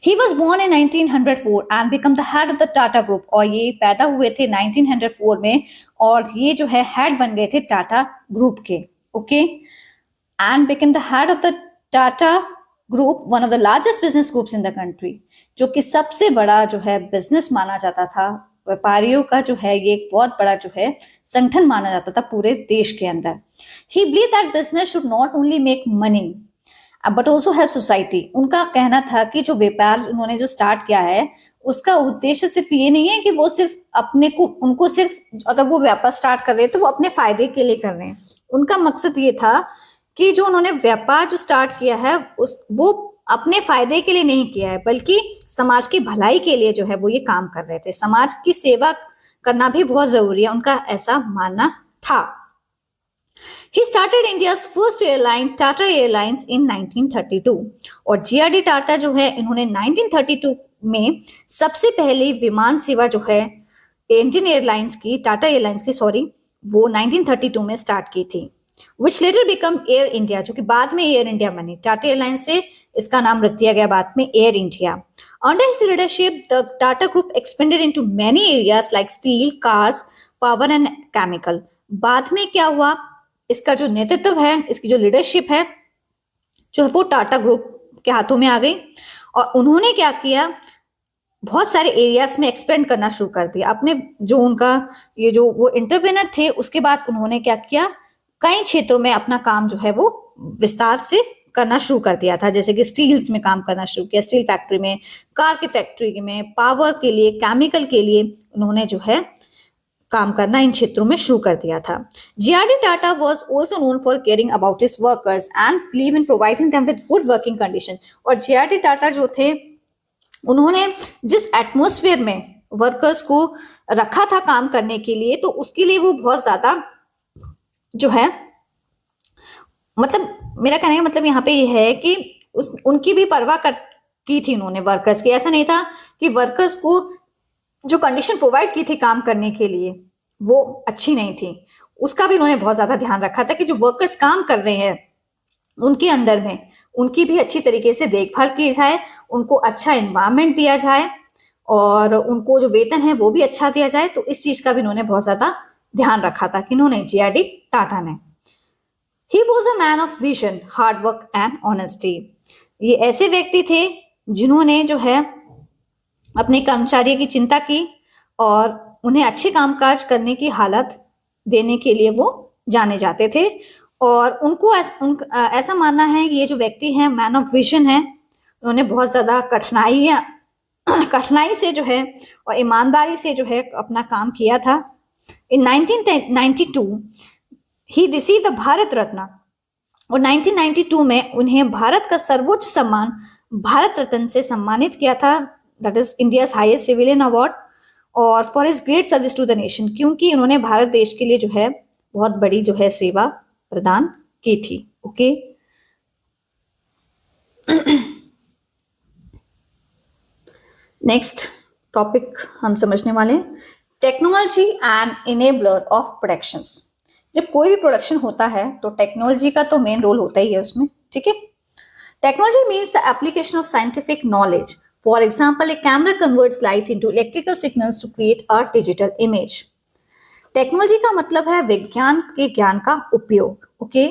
Speaker 1: He was born in 1904 and became the head of the Tata Group. और ये पैदा हुए थे 1904 में, और ये जो है हेड बन गए थे टाटा ग्रुप के. Okay, and became the head of the Tata Group, one of the largest business groups in the country. जो कि सबसे बड़ा जो है बिजनेस माना जाता था, व्यापारियों का जो है ये एक बहुत बड़ा जो है संगठन माना जाता था पूरे देश के अंदर. He believed that business should not only make money but also help society. उनका कहना था कि जो व्यापार उन्होंने जो स्टार्ट किया है उसका उद्देश्य सिर्फ ये नहीं है कि वो सिर्फ अपने को, उनको सिर्फ अगर वो व्यापार स्टार्ट कर रहे हैं तो वो अपने फायदे के लिए कर रहे हैं. उनका मकसद ये था कि जो उन्होंने व्यापार जो स्टार्ट किया है वो अपने फायदे के लिए नहीं किया है, बल्कि समाज की भलाई के लिए जो है वो ये काम कर रहे थे. समाज की सेवा करना भी बहुत जरूरी है, उनका ऐसा मानना था. He started India's first airline, Tata Airlines, in 1932. और J.R.D. टाटा जो है इन्होंने 1932 में सबसे पहली विमान सेवा जो है इंडियन एयरलाइंस की, टाटा एयरलाइंस की सॉरी, वो 1932 में स्टार्ट की थी. Which later become Air India, जो कि बाद में एयर इंडिया बनी. टाटा एयरलाइंस से इसका नाम रख दिया गया बाद में air India. Under his leadership, the Tata Group expanded into many areas like steel, cars, power and chemical. बाद में क्या हुआ, इसका जो नेतृत्व है, इसकी जो लीडरशिप है जो है वो टाटा ग्रुप के हाथों में आ गई, और उन्होंने क्या किया, बहुत सारे एरियाज में एक्सपेंड करना शुरू कर दिया. अपने जो उनका ये जो वो एंटरप्रेन्योर थे, उसके बाद उन्होंने क्या किया, कई क्षेत्रों में अपना काम जो है वो विस्तार से करना शुरू कर दिया था. जैसे कि स्टील्स में काम करना शुरू किया, स्टील फैक्ट्री में, कार की फैक्ट्री में, पावर के लिए, केमिकल के लिए उन्होंने जो है काम करना इन क्षेत्रों में शुरू कर दिया था. J.R.D. Tata was also known for caring about his workers and believe in providing them with good working condition. और J.R.D. टाटा जो थे, उन्होंने जिस एटमॉस्फेयर में वर्कर्स को रखा था काम करने के लिए, तो उसके लिए वो बहुत ज्यादा जो है, मतलब मेरा कहने का मतलब यहाँ पे ये है कि उनकी भी परवाह की थी उन्होंने वर्कर्स की. ऐसा नहीं था कि वर्कर्स को जो कंडीशन प्रोवाइड की थी काम करने के लिए वो अच्छी नहीं थी, उसका भी उन्होंने बहुत ज्यादा ध्यान रखा था कि जो वर्कर्स काम कर रहे हैं उनके अंडर में उनकी भी अच्छी तरीके से देखभाल की जाए, उनको अच्छा एनवायरनमेंट दिया जाए, और उनको जो वेतन है वो भी अच्छा दिया जाए. तो इस चीज का भी उन्होंने बहुत ज्यादा ध्यान रखा था कि इन्होंने J.R.D. टाटा ने. He was a man of vision, hard work and honesty. ये ऐसे व्यक्ति थे जिन्होंने जो है अपने कर्मचारियों की चिंता की और उन्हें अच्छे कामकाज करने की हालत देने के लिए वो जाने जाते थे. और उनको ऐसा मानना है कि ये जो व्यक्ति हैं मैन ऑफ विजन है, उन्होंने बहुत ज्यादा कठिनाई से जो है और ईमानदारी से जो है अपना काम किया था. इन 1992 ही रिसीव द भारत रत्न, और 1992 में उन्हें भारत का सर्वोच्च सम्मान भारत रत्न से सम्मानित किया था, that is India's highest civilian award, और for his great service to the nation, क्योंकि उन्होंने भारत देश के लिए जो है बहुत बड़ी जो है सेवा प्रदान की थी. ओके, नेक्स्ट टॉपिक हम समझने वाले technology and enabler of productions. जब कोई भी प्रोडक्शन होता है तो टेक्नोलॉजी का तो मेन रोल होता ही है उसमें. ठीक है, technology means the application of scientific knowledge. For example, a camera converts light into electrical signals to create a digital image. Technology का मतलब है विज्ञान के ज्ञान का उपयोग. ओके,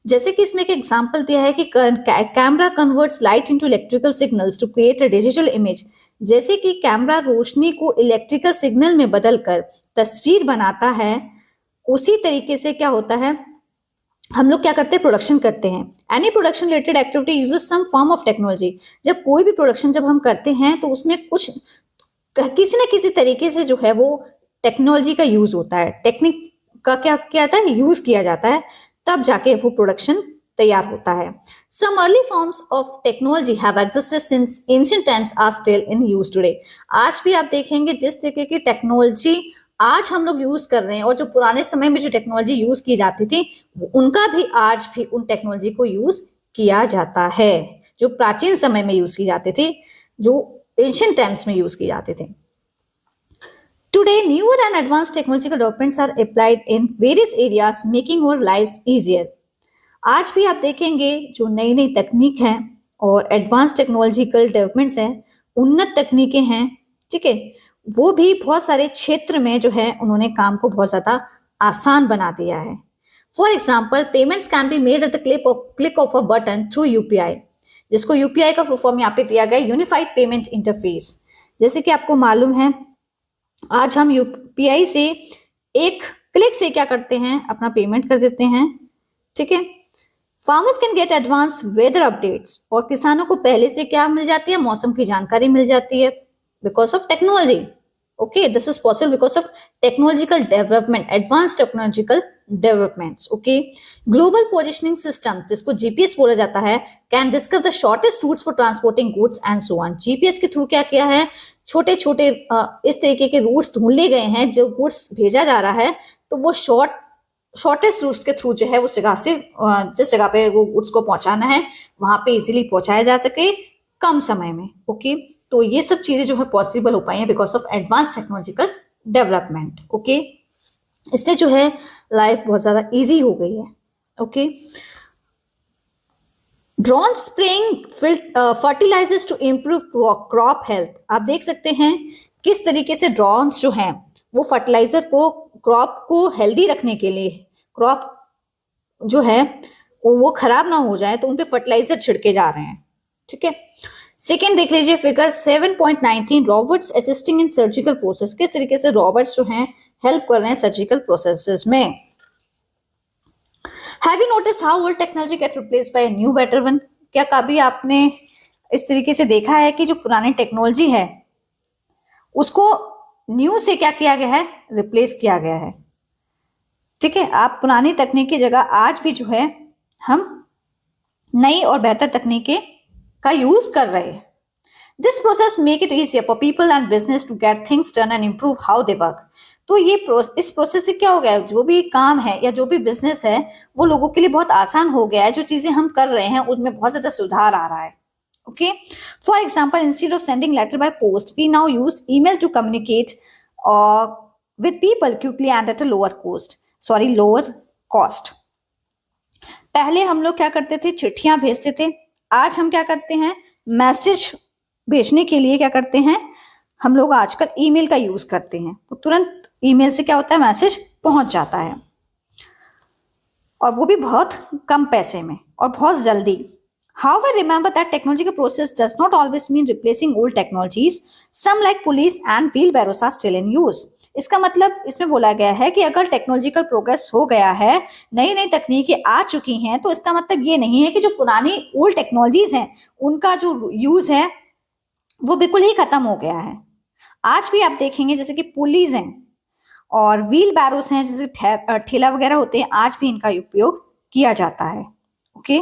Speaker 1: जैसे कि इसमें एक एग्जांपल दिया है कि camera converts light into electrical signals to create a digital image. जैसे कि कैमरा रोशनी को इलेक्ट्रिकल सिग्नल में बदलकर तस्वीर बनाता है, उसी तरीके से क्या होता है, हम लोग क्या करते हैं, प्रोडक्शन करते हैं. Any production related activity uses some form of technology. जब कोई भी प्रोडक्शन जब हम करते हैं तो उसमें कुछ किसी न किसी तरीके से जो है वो टेक्नोलॉजी का यूज होता है, टेक्निक का क्या आता है, यूज किया जाता है, तब जाके वो प्रोडक्शन तैयार होता है. Some early forms of technology have existed since ancient times are still in use today. आज भी आप देखेंगे जिस तरीके की टेक्नोलॉजी आज हम लोग यूज कर रहे हैं, और जो पुराने समय में जो टेक्नोलॉजी यूज की जाती थी उनका भी आज भी उन टेक्नोलॉजी को यूज किया जाता है, जो प्राचीन समय में यूज की जाते थे, जो एंशिएंट टाइम्स में यूज किए जाते थे। Today, newer and advanced technological developments are applied in various areas, making our lives easier. आज भी आप देखेंगे जो नई नई तकनीक है और एडवांस टेक्नोलॉजिकल डेवलपमेंट्स हैं, उन्नत तकनीकें हैं, ठीक है, वो भी बहुत सारे क्षेत्र में जो है उन्होंने काम को बहुत ज्यादा आसान बना दिया है। For example, payments can be made at the click of a button through UPI, जिसको यूपीआई का फुल फॉर्म यहाँ पे दिया गया यूनिफाइड पेमेंट इंटरफेस। जैसे कि आपको मालूम है, आज हम यूपीआई से एक क्लिक से क्या करते हैं, अपना पेमेंट कर देते हैं, ठीक है। Farmers can get advance weather updates, और किसानों को पहले से क्या मिल जाती है, मौसम की जानकारी मिल जाती है, because of technology. Okay, this is possible because of technological development, advance technological developments. Okay, global positioning system, जिसको जीपीएस बोला जाता है, can discover the shortest routes for transporting goods and so on. GPS के थ्रू क्या किया है, छोटे छोटे इस तरीके के रूट्स ढूंढ लिए गए हैं, जो गुड्स भेजा जा रहा है तो वो शॉर्टेस्ट रूट्स के थ्रू जो है उस जगह से जिस जगह पे वो गुड्स को पहुंचाना है वहां पे इजीली पहुंचाया जा सके कम समय में। ओके, तो ये सब चीजें जो है पॉसिबल हो पाई हैं because of advance technological development. Okay, इससे जो है लाइफ बहुत ज्यादा इजी हो गई है। Okay, drone spraying fertilizers to improve crop health. आप देख सकते हैं किस तरीके से ड्रोन्स जो हैं वो फर्टिलाइजर को क्रॉप को हेल्दी रखने के लिए, क्रॉप जो है वो खराब ना हो जाए तो उन पे फर्टिलाइजर छिड़के जा रहे हैं, ठीक है। सेकेंड देख लीजिए figure 7.19, robots assisting in surgical process. किस तरीके से रॉबोट्स जो हैं हेल्प कर रहे हैं सर्जिकल प्रोसेसेस में। Have you noticed how old technology get replaced by a new better one? क्या कभी आपने इस तरीके से देखा है कि जो पुरानी टेक्नोलॉजी है उसको न्यू से क्या किया गया है, रिप्लेस किया गया है, ठीक है। आप पुरानी तकनीक की जगह आज भी जो है हम नई और बेहतर तकनीकें का यूज कर रहे हैं। This process make it easier for people and business to get things done and improve how they work. तो ये इस प्रोसेस से क्या हो गया है, जो भी काम है या जो भी बिजनेस है वो लोगों के लिए बहुत आसान हो गया है। जो चीजें हम कर रहे हैं उनमें बहुत ज्यादा सुधार आ रहा है। Okay, for example, instead of sending letter by post we now use email to communicate with people quickly and at a lower cost. पहले हम लोग क्या करते थे, चिट्ठियां भेजते थे। आज हम क्या करते हैं, मैसेज भेजने के लिए क्या करते हैं, हम लोग आजकल ईमेल का यूज करते हैं। तो तुरंत ईमेल से क्या होता है, मैसेज पहुंच जाता है, और वो भी बहुत कम पैसे में और बहुत जल्दी। However, remember that technological process does not always mean replacing old technologies. Some like pulleys and wheelbarrows are still in use. इसका मतलब इसमें बोला गया है कि अगर टेक्नोलॉजिकल प्रोग्रेस हो गया है, नई नई तकनीकें आ चुकी हैं, तो इसका मतलब ये नहीं है कि जो पुरानी ओल्ड टेक्नोलॉजीज हैं उनका जो यूज है वो बिल्कुल ही खत्म हो गया है। आज भी आप देखेंगे जैसे कि पुलीज हैं और व्हील बैरोस हैं, जैसे ठेला वगैरह होते हैं, आज भी इनका उपयोग किया जाता है। ओके,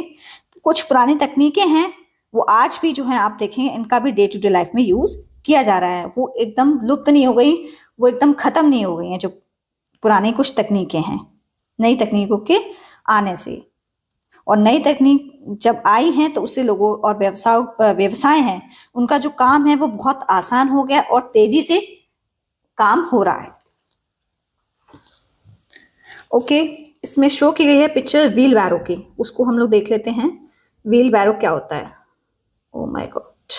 Speaker 1: कुछ पुरानी तकनीकें हैं वो आज भी जो है आप देखेंगे इनका भी डे टू डे लाइफ में यूज किया जा रहा है। वो एकदम लुप्त नहीं हो गई, वो एकदम खत्म नहीं हो गई हैं जो पुरानी कुछ तकनीकें हैं नई तकनीकों के आने से। और नई तकनीक जब आई हैं तो उससे लोगों और व्यवसाय हैं उनका जो काम है वो बहुत आसान हो गया और तेजी से काम हो रहा है। ओके, इसमें शो की गई है पिक्चर व्हील बैरो की, उसको हम लोग देख लेते हैं। व्हील बैरो क्या होता है। ओ माय गॉड,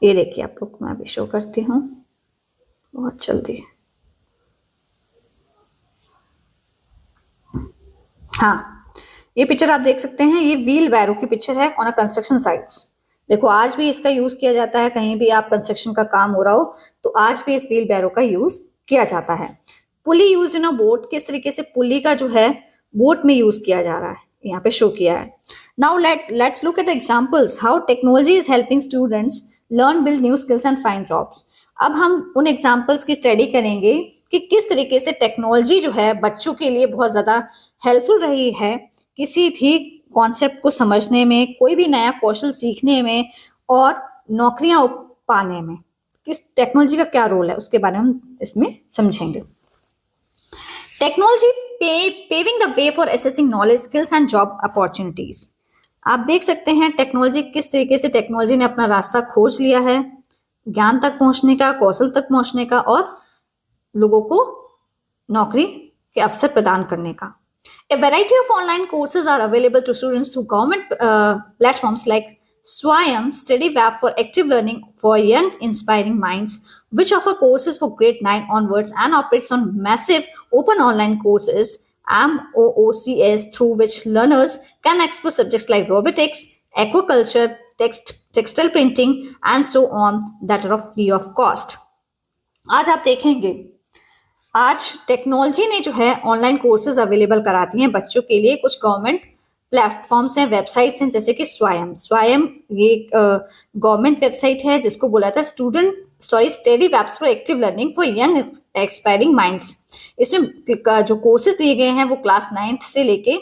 Speaker 1: ये देखिए आप लोग, मैं अभी शो करती हूँ बहुत जल्दी। हाँ, ये पिक्चर आप देख सकते हैं, ये व्हील बैरो की पिक्चर है ऑन अ कंस्ट्रक्शन साइट्स। देखो आज भी इसका यूज किया जाता है, कहीं भी आप कंस्ट्रक्शन का काम हो रहा हो तो आज भी इस व्हील बैरो का यूज किया जाता है। पुली यूज इन अ बोट, किस तरीके से पुली का जो है बोट में यूज किया जा रहा है, यहाँ पे शो किया है। Now let's look at examples how technology is helping students learn, build new skills and find jobs. अब हम उन एग्जांपल्स की स्टडी करेंगे कि किस तरीके से टेक्नोलॉजी जो है बच्चों के लिए बहुत ज्यादा हेल्पफुल रही है किसी भी कॉन्सेप्ट को समझने में, कोई भी नया कौशल सीखने में और नौकरियां पाने में। किस टेक्नोलॉजी का क्या रोल है उसके बारे में हम इसमें समझेंगे। Technology paving the way for assessing knowledge, skills and job opportunities. आप देख सकते हैं टेक्नोलॉजी किस तरीके से टेक्नोलॉजी ने अपना रास्ता खोज लिया है ज्ञान तक पहुंचने का, कौशल तक पहुंचने का और लोगों को नौकरी के अवसर प्रदान करने का। A variety of online courses are available to students through government platforms like Swayam Study Web for active learning for young inspiring minds, which offer courses for grade 9 onwards and operates on massive open online courses MOOCs through which learners can explore subjects like robotics, aquaculture, textile printing and so on that are free of cost. आज आप देखेंगे आज टेक्नोलॉजी ने जो है ऑनलाइन कोर्सेज अवेलेबल कराती हैं बच्चों के लिए। कुछ गवर्नमेंट प्लेटफॉर्म्स हैं, वेबसाइट्स हैं, जैसे कि स्वयं ये गवर्नमेंट वेबसाइट है जिसको बोला था study webs for active learning for young expiring minds. इसमें जो कोर्सेज दिए गए हैं वो क्लास 9th से लेके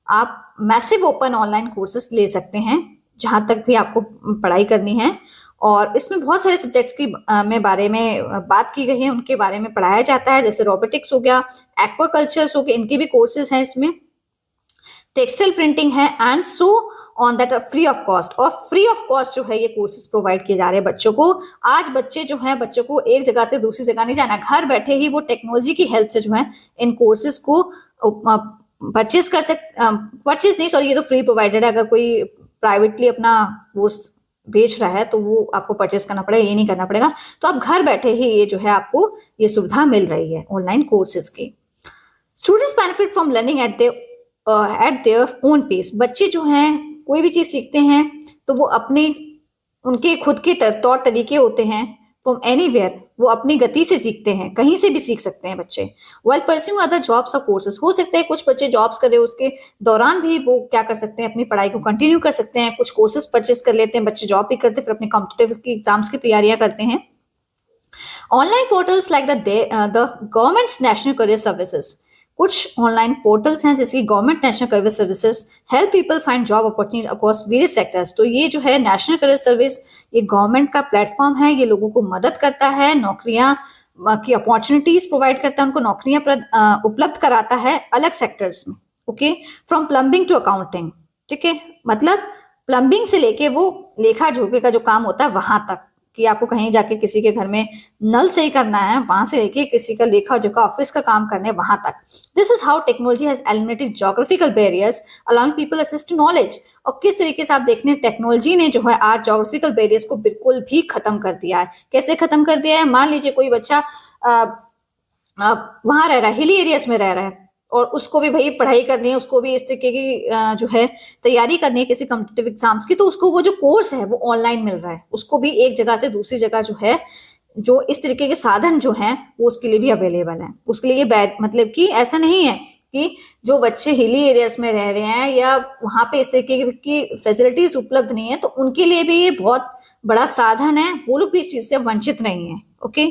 Speaker 1: आप मैसिव ओपन ऑनलाइन कोर्सेज ले सकते हैं जहां तक भी आपको पढ़ाई करनी है। और इसमें बहुत सारे सब्जेक्ट्स की में बारे में बात की गई है, उनके बारे में पढ़ाया जाता है, जैसे रोबोटिक्स हो गया, एक्वाकल्चर्स हो गया, इनके भी कोर्सेज हैं इसमें, टेक्सटाइल प्रिंटिंग है and so on that are free of cost. और फ्री ऑफ कॉस्ट जो है ये कोर्सेज प्रोवाइड किए जा रहे हैं बच्चों को। आज बच्चे जो है बच्चों को एक जगह से दूसरी जगह नहीं जाना, घर बैठे ही वो टेक्नोलॉजी की हेल्प से जो है इन कोर्सेज को परचेज कर सकते, परचेज नहीं सॉरी, ये तो फ्री प्रोवाइडेड है। अगर कोई प्राइवेटली अपना कोर्स बेच रहा है तो वो आपको परचेस करना पड़ेगा, ये नहीं करना पड़ेगा। तो आप घर बैठे ही ये जो है आपको ये सुविधा मिल रही है ऑनलाइन कोर्सेज की। Students benefit from learning at their own pace. बच्चे जो हैं कोई भी चीज सीखते हैं तो वो अपने उनके खुद के तौर तरीके होते हैं, फ्रॉम एनीवेयर, वो अपनी गति से सीखते हैं, कहीं से भी सीख सकते हैं बच्चे। वाइल परस्यूइंग अदर जॉब्स और कोर्सेज, हो सकता है कुछ बच्चे जॉब्स कर रहे हो उसके दौरान भी वो क्या कर सकते हैं, अपनी पढ़ाई को कंटिन्यू कर सकते हैं। कुछ कोर्सेज परचेस कर लेते हैं बच्चे, जॉब भी करते हैं, फिर अपने कॉम्पिटिटिव की एग्जाम्स की तैयारियां करते हैं। Online portals like the governments national career services, कुछ ऑनलाइन पोर्टल्स हैं जैसे कि government national career services help people find job opportunities across various sectors. तो ये जो है नेशनल करियर सर्विस, ये गवर्नमेंट का प्लेटफॉर्म है, ये लोगों को मदद करता है, नौकरियां की अपॉर्चुनिटीज प्रोवाइड करता है, उनको नौकरियां उपलब्ध कराता है अलग सेक्टर्स में। Okay, from plumbing to accounting, ठीक है, मतलब प्लम्बिंग से लेके वो लेखा जोखे का जो काम होता है वहां तक, कि आपको कहीं जाके किसी के घर में नल सही करना है, वहां से लेके किसी का लेखा जोखा ऑफिस का काम करने वहां तक। This is how technology has eliminated geographical barriers allowing people access to knowledge. और किस तरीके से आप देख रहे हैं टेक्नोलॉजी ने जो है आज ज्योग्राफिकल बैरियर्स को बिल्कुल भी खत्म कर दिया है। कैसे खत्म कर दिया है? मान लीजिए कोई बच्चा वहां रह रहा है, हिली एरियाज में रह रहा है, और उसको भी भाई पढ़ाई करनी है, उसको भी इस तरीके की जो है तैयारी करनी है किसी कॉम्पिटिटिव एग्जाम्स की, तो उसको वो जो कोर्स है वो ऑनलाइन मिल रहा है। उसको भी एक जगह से दूसरी जगह जो है जो इस तरीके के साधन जो हैं वो उसके लिए भी अवेलेबल है। उसके लिए ये मतलब कि ऐसा नहीं है कि जो बच्चे हिली एरियाज में रह रहे हैं या वहां पे इस तरीके की फैसिलिटीज उपलब्ध नहीं है तो उनके लिए भी ये बहुत बड़ा साधन है, वो लोग भी इस चीज से वंचित नहीं है। ओके,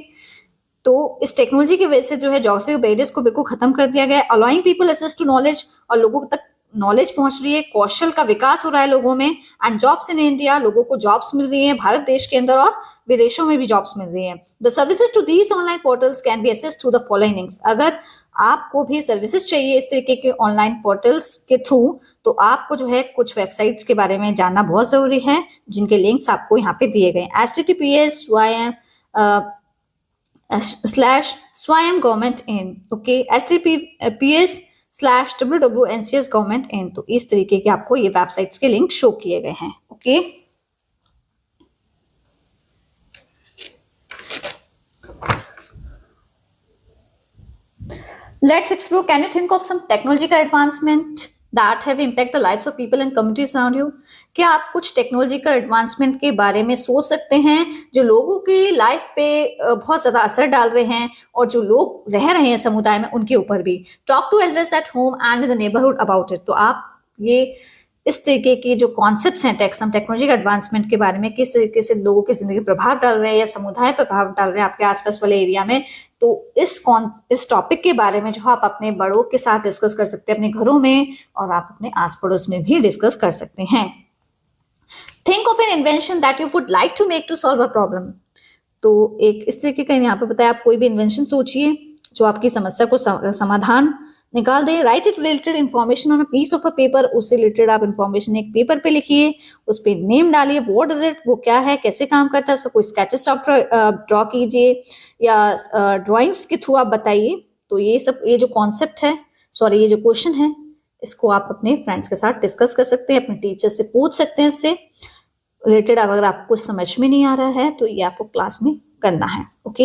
Speaker 1: तो इस टेक्नोलॉजी की वजह से जो है ज्योग्राफिकल बैरियर्स को बिल्कुल खत्म कर दिया गया है। Allowing people access to knowledge, और लोगों तक नॉलेज पहुंच रही है, कौशल का विकास हो रहा है लोगों में। एंड जॉब्स इन इंडिया, लोगों को जॉब्स मिल रही है भारत देश के अंदर और विदेशों में भी जॉब्स मिल रही है। The services to these online portals can be access through the following links. अगर आपको भी सर्विसेज चाहिए इस तरीके के ऑनलाइन पोर्टल्स के थ्रू, तो आपको जो है कुछ वेबसाइट्स के बारे में जानना बहुत जरूरी है, जिनके लिंक्स आपको यहाँ पे दिए गए। https /swayam government in, okay, https/www.ncs government in। तो इस तरीके के आपको ये वेबसाइट्स के लिंक शो किए गए हैं। Okay, let's explore, can you think of some technological advancement that have impact the lives of people and communities around you? क्या आप कुछ टेक्नोलॉजिकल एडवांसमेंट के बारे में सोच सकते हैं जो लोगों की लाइफ पे बहुत ज्यादा असर डाल रहे हैं और जो लोग रह रहे हैं समुदाय में उनके ऊपर भी? Talk to elders at home and in the neighbourhood about it. तो आप ये इस तरीके के जो कॉन्सेप्ट्स हैं टेक्नोलॉजिकल एडवांसमेंट के बारे में, किस तरीके से लोगों की जिंदगी प्रभाव डाल रहे हैं या समुदाय पर प्रभाव डाल रहे हैं आपके आसपास वाले एरिया में, तो इस टॉपिक के बारे में जो आप अपने बड़ों के साथ डिस्कस कर सकते हैं अपने घरों में, और आप अपने आस पड़ोस में भी डिस्कस कर सकते हैं। Think of an invention that you would like to make to solve a problem. तो एक इस तरीके का यहाँ पे बताया, आप कोई भी इन्वेंशन सोचिए जो आपकी समस्या को समाधान निकाल दें। Write it related information on a piece of a paper, उससे रिलेटेड आप इन्फॉर्मेशन एक पेपर पे लिखिए, उस पर नेम डालिए, व्हाट इज इट, वो क्या है, कैसे काम करता है, उसका कोई स्केचेस ड्रॉ कीजिए या ड्राइंग्स के थ्रू आप बताइए। तो ये सब, ये जो कॉन्सेप्ट है, सॉरी ये जो क्वेश्चन है, इसको आप अपने फ्रेंड्स के साथ डिस्कस कर सकते हैं, अपने टीचर से पूछ सकते हैं। इससे रिलेटेड अगर आपको कुछ समझ में नहीं आ रहा है तो ये आपको क्लास में करना है। Okay,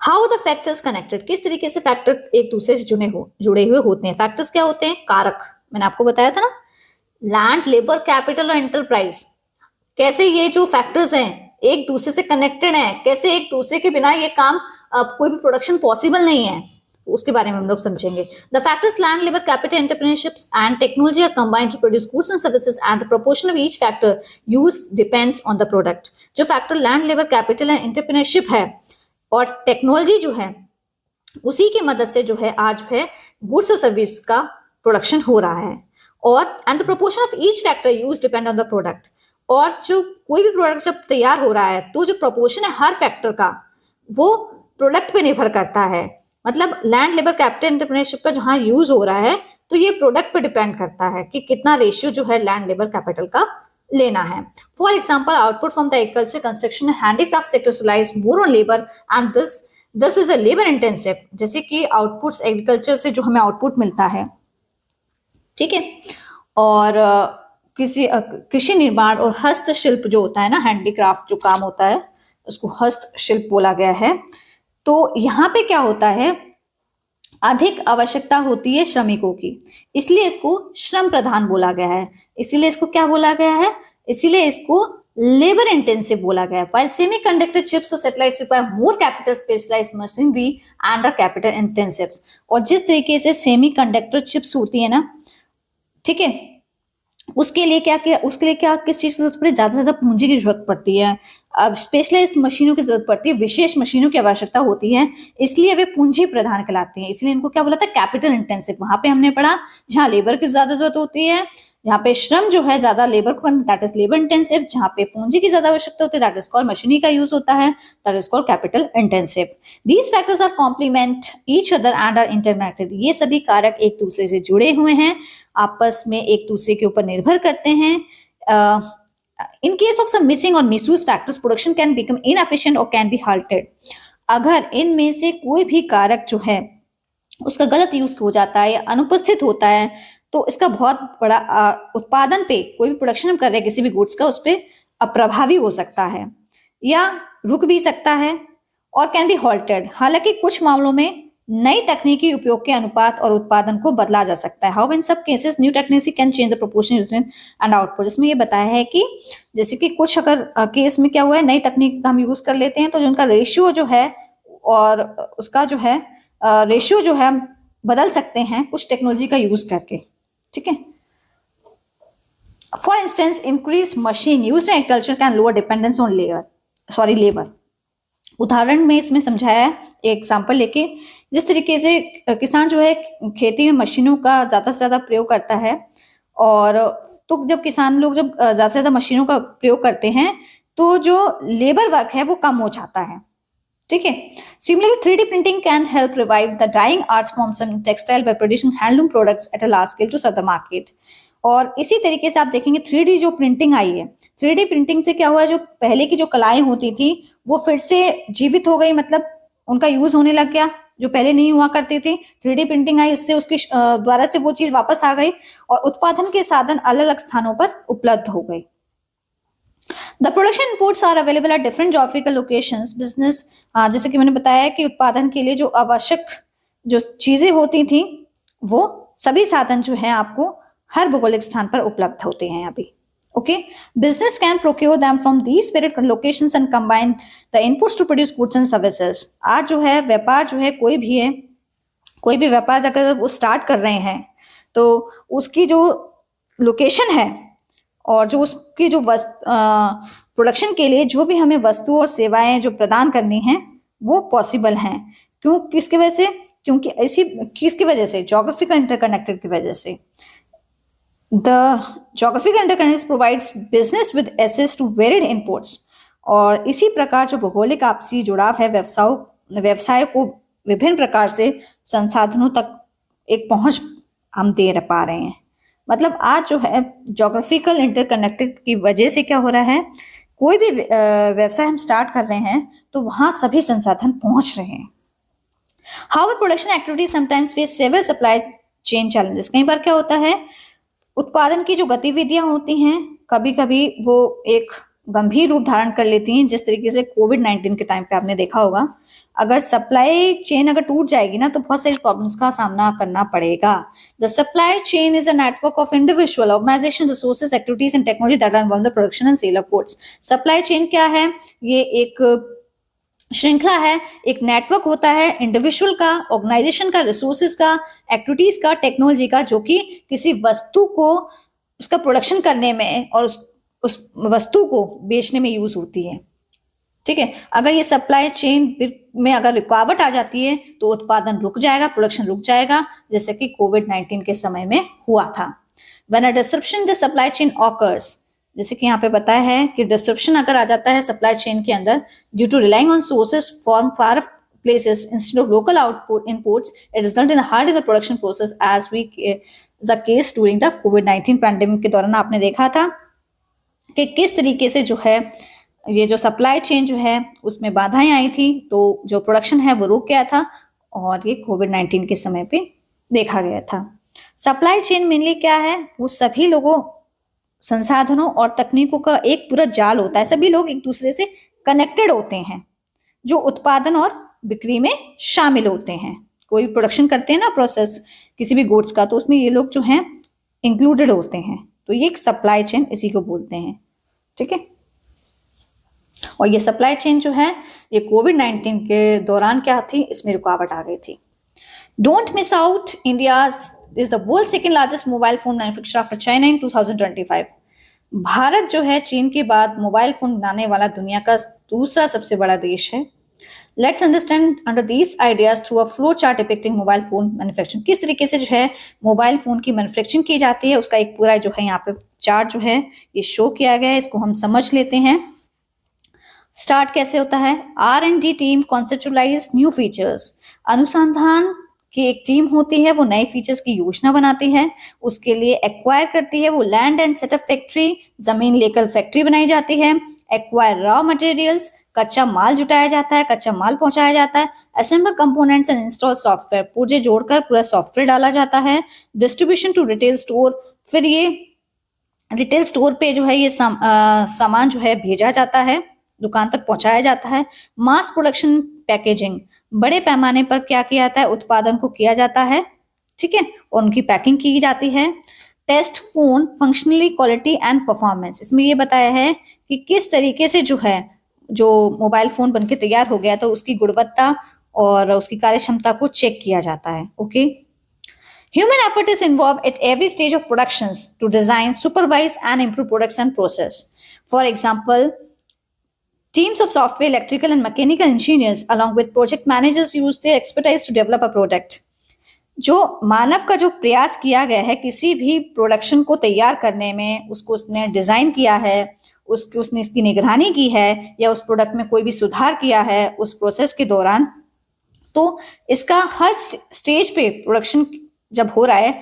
Speaker 1: how the factors connected, किस तरीके से फैक्टर एक दूसरे से जुड़े हुए होते हैं। फैक्टर्स क्या होते हैं? कारक, मैंने आपको बताया था ना, लैंड, लेबर, कैपिटल और एंटरप्राइज। कैसे ये जो फैक्टर्स हैं एक दूसरे से कनेक्टेड हैं, कैसे एक दूसरे के बिना ये काम कोई भी प्रोडक्शन पॉसिबल नहीं है, उसके बारे में हम लोग समझेंगे। The factors land, labour, capital, entrepreneurships and technology are combined to produce goods and services and the proportion of each factor used depends on the product. जो factor land, labour, capital and entrepreneurship है और टेक्नोलॉजी जो है, उसी की मदद से जो है आज जो है गुड्स और सर्विस का प्रोडक्शन हो रहा है। और and the proportion of each factor use depend on the product. और जो कोई भी प्रोडक्ट जब तैयार हो रहा है तो जो प्रोपोर्शन है हर फैक्टर का, वो प्रोडक्ट पे निर्भर करता है। मतलब लैंड, लेबर, कैपिटल, एंटरप्रेन्योरशिप का जहां यूज हो रहा है तो ये प्रोडक्ट पे डिपेंड करता है कि कितना रेशियो जो है लैंड, लेबर, कैपिटल का लेना है। For example, output from the agriculture, construction, handicraft sector relies more on labour and this is a labour intensive. जैसे कि आउटपुट्स एग्रीकल्चर से जो हमें आउटपुट मिलता है, ठीक है, और कृषि निर्माण और हस्तशिल्प जो होता है ना, हैंडीक्राफ्ट जो काम होता है उसको हस्तशिल्प बोला गया है। तो यहाँ पे क्या होता है, अधिक आवश्यकता होती है श्रमिकों की, इसलिए इसको श्रम प्रधान बोला गया है। इसीलिए इसको क्या बोला गया है? इसीलिए इसको लेबर इंटेंसिव बोला गया है। while semiconductor chips or satellites require more capital specialized machinery and are capital intensive। और जिस तरीके से सेमीकंडक्टर चिप्स होती है ना, ठीक है, उसके लिए क्या किस चीज की जरूरत पड़ती है? ज्यादा से ज्यादा पूंजी की जरूरत पड़ती है। अब स्पेशलाइज्ड मशीनों की जरूरत पड़ती है, विशेष मशीनों की आवश्यकता होती है, इसलिए वे पूंजी प्रधान कहलाती हैं। इसलिए इनको क्या बोला था? Capital intensive. वहां पे हमने पढ़ा जहां लेबर की ज्यादा जरूरत होती है, जहाँ पे श्रम जो है ज्यादा लेबर को, दैट इज लेबर इंटेंसिव। जहाँ पे पूंजी की ज्यादा आवश्यकता होती है, दैट इज कॉल्ड मशीनरी का यूज होता है, that is called capital intensive. These factors are complement each other and are interconnected. ये सभी कारक एक दूसरे से जुड़े हुए हैं, आपस में एक दूसरे के ऊपर निर्भर करते हैं। In case of some missing और misuse factors, production can become inefficient और कैन बी हाल्टेड। अगर इनमें से कोई भी कारक जो है उसका गलत यूज हो जाता है या अनुपस्थित होता है तो इसका बहुत बड़ा उत्पादन पे, कोई भी प्रोडक्शन हम कर रहे हैं किसी भी गुड्स का, उस पर अप्रभावी हो सकता है या रुक भी सकता है और कैन बी हॉल्टेड। हालांकि कुछ मामलों में नई तकनीकी उपयोग के अनुपात और उत्पादन को बदला जा सकता है। हाउ इन सब cases new technology can change the proportion used in and output. इसमें ये बताया है कि जैसे कि कुछ अगर केस में क्या हुआ है, नई तकनीक का हम यूज कर लेते हैं तो जो उनका रेशियो जो है और उसका जो है रेशियो जो है हम बदल सकते हैं कुछ टेक्नोलॉजी का यूज करके, ठीक है। For instance, increase machine used in agriculture can lower dependence on labour. उदाहरण में इसमें समझाया है एक एग्जाम्पल लेके, जिस तरीके से किसान जो है खेती में मशीनों का ज्यादा से ज्यादा प्रयोग करता है, और तो जब किसान लोग जब ज्यादा से ज्यादा मशीनों का प्रयोग करते हैं तो जो लेबर वर्क है वो कम हो जाता है, ठीक है। Similarly 3D printing can help revive the dying art forms in textile by producing handloom products at a large scale to serve the market. और इसी तरीके से आप देखेंगे 3D जो प्रिंटिंग आई है, 3D प्रिंटिंग से क्या हुआ है, जो पहले की जो कलाएं होती थी वो फिर से जीवित हो गई, मतलब उनका यूज होने लग गया जो पहले नहीं हुआ करती थी। 3D प्रिंटिंग आई, उससे उसके द्वारा से वो चीज वापस आ गई और उत्पादन के साधन अलग अलग स्थानों पर उपलब्ध हो गए। The production inputs are available at different geographical locations. Business, जैसे कि मैंने बताया कि उत्पादन के लिए जो आवश्यक जो चीजें होती थी वो सभी साधन जो है आपको हर भौगोलिक स्थान पर उपलब्ध होते हैं अभी, okay. Business can procure them from these varied locations and combine the inputs to produce goods and services. आज जो है व्यापार जो है कोई भी व्यापार अगर वो स्टार्ट कर रहे हैं तो उसकी जो लोकेशन है और जो उसकी जो प्रोडक्शन के लिए जो भी हमें वस्तु और सेवाएं जो प्रदान करनी है वो पॉसिबल हैं। क्यों? किसकी वजह से? क्योंकि किसकी वजह से? ज्योग्राफिकल इंटरकनेक्टेड की वजह से। The geographical interconnection provides business with access to varied inputs. और इसी प्रकार जो भौगोलिक आपसी जुड़ाव है व्यवसाय को विभिन्न प्रकार से संसाधनों तक एक पहुंच हम दे पा रहे हैं। मतलब आज जो है जोग्राफिकल इंटरकनेक्टेड की वजह से क्या हो रहा है, कोई भी व्यवसाय हम स्टार्ट कर रहे हैं तो वहां सभी संसाधन पहुंच रहे हैं। How production activity sometimes face several supply chain challenges. कई बार क्या होता है, उत्पादन की जो गतिविधियां होती हैं कभी कभी वो एक गंभीर रूप धारण कर लेती हैं, जिस तरीके से कोविड-19 के टाइम पे आपने देखा होगा। अगर सप्लाई चेन अगर टूट जाएगी ना तो बहुत सारी प्रॉब्लम्स का सामना करना पड़ेगा। The supply chain is a network of individual organisation resources activities and technology that involve the production and sale of goods. Supply chain क्या है, ये एक श्रृंखला है, एक नेटवर्क होता है इंडिविजुअल का, ऑर्गेनाइजेशन का, रिसोर्सेज का, एक्टिविटीज का, टेक्नोलॉजी का, जो कि किसी वस्तु को उसका प्रोडक्शन करने में और उस वस्तु को बेचने में यूज होती है। ठीक है, अगर ये सप्लाई चेन में अगर रुकावट आ जाती है तो उत्पादन रुक जाएगा, प्रोडक्शन रुक जाएगा, जैसे कि कोविड-19 के समय में हुआ था। When a disruption in the supply chain occurs, जैसे कि यहाँ पे बताया है कि डिस्ट्रप्शन अगर आ जाता है सप्लाई चेन के अंदर due to relying on sources from far places instead of local output inputs, it resulted in a hard in the production process as we the case during the COVID-19 pandemic के दौरान आपने देखा था कि किस तरीके से जो है ये जो सप्लाई चेन जो है उसमें बाधाएं आई थी, तो जो प्रोडक्शन है वो रुक गया था और ये कोविड-19 के समय पे देखा गया था। सप्लाई चेन मेनली क्या है, वो सभी लोगों, संसाधनों और तकनीकों का एक पूरा जाल होता है। सभी लोग एक दूसरे से कनेक्टेड होते हैं जो उत्पादन और बिक्री में शामिल होते हैं। कोई भी प्रोडक्शन करते हैं ना, प्रोसेस किसी भी गुड्स का, तो उसमें ये लोग जो हैं इंक्लूडेड होते हैं। तो ये एक सप्लाई चेन इसी को बोलते हैं। ठीक है, और ये सप्लाई चेन जो है ये कोविड-19 के दौरान क्या थी, इसमें रुकावट आ गई थी। Don't miss out, India is the world second largest mobile phone manufacturer after China in 2025। Bharat जो है चीन के बाद मोबाइल फोन बनाने वाला दुनिया का दूसरा सबसे बड़ा देश है। Let's understand under these ideas through a flow chart depicting mobile phone manufacturing. किस तरीके से जो है मोबाइल फोन की मैन्युफैक्चरिंग की जाती है, उसका एक पूरा जो है यहाँ पे चार्ट जो है ये शो किया गया है, इसको हम समझ लेते हैं। स्टार्ट कैसे होता है, R&D team conceptualise new features. अनुसंधान की एक टीम होती है, वो नए फीचर्स की योजना बनाती है, उसके लिए एक्वायर करती है वो लैंड एंड सेटअप फैक्ट्री, जमीन लेकर फैक्ट्री बनाई जाती है। एक्वायर रॉ मटेरियल्स, कच्चा माल जुटाया जाता है, कच्चा माल पहुंचाया जाता है। Assemble components and install software, पुर्जे जोड़कर पूरा सॉफ्टवेयर डाला जाता है। डिस्ट्रीब्यूशन टू रिटेल स्टोर, फिर ये रिटेल स्टोर पे जो है ये सामान जो है भेजा जाता है, दुकान तक पहुंचाया जाता है। मास प्रोडक्शन पैकेजिंग, बड़े पैमाने पर क्या किया जाता है, उत्पादन को किया जाता है। ठीक है, और उनकी पैकिंग की जाती है। Test phone functionally quality and performance, इसमें ये बताया है कि किस तरीके से जो है जो मोबाइल फोन बनके तैयार हो गया तो उसकी गुणवत्ता और उसकी कार्य क्षमता को चेक किया जाता है। Okay, human effort is involved at every stage of productions to design, supervise and improve products and process. For example, teams of software, electrical and mechanical engineers along with project managers use their expertise to develop a product. जो मानव का जो प्रयास किया गया है किसी भी प्रोडक्शन को तैयार करने में, उसको उसने डिजाइन किया है, उसने इसकी निगरानी की है या उस प्रोडक्ट में कोई भी सुधार किया है उस प्रोसेस के दौरान, तो इसका हर स्टेज पे प्रोडक्शन जब हो रहा है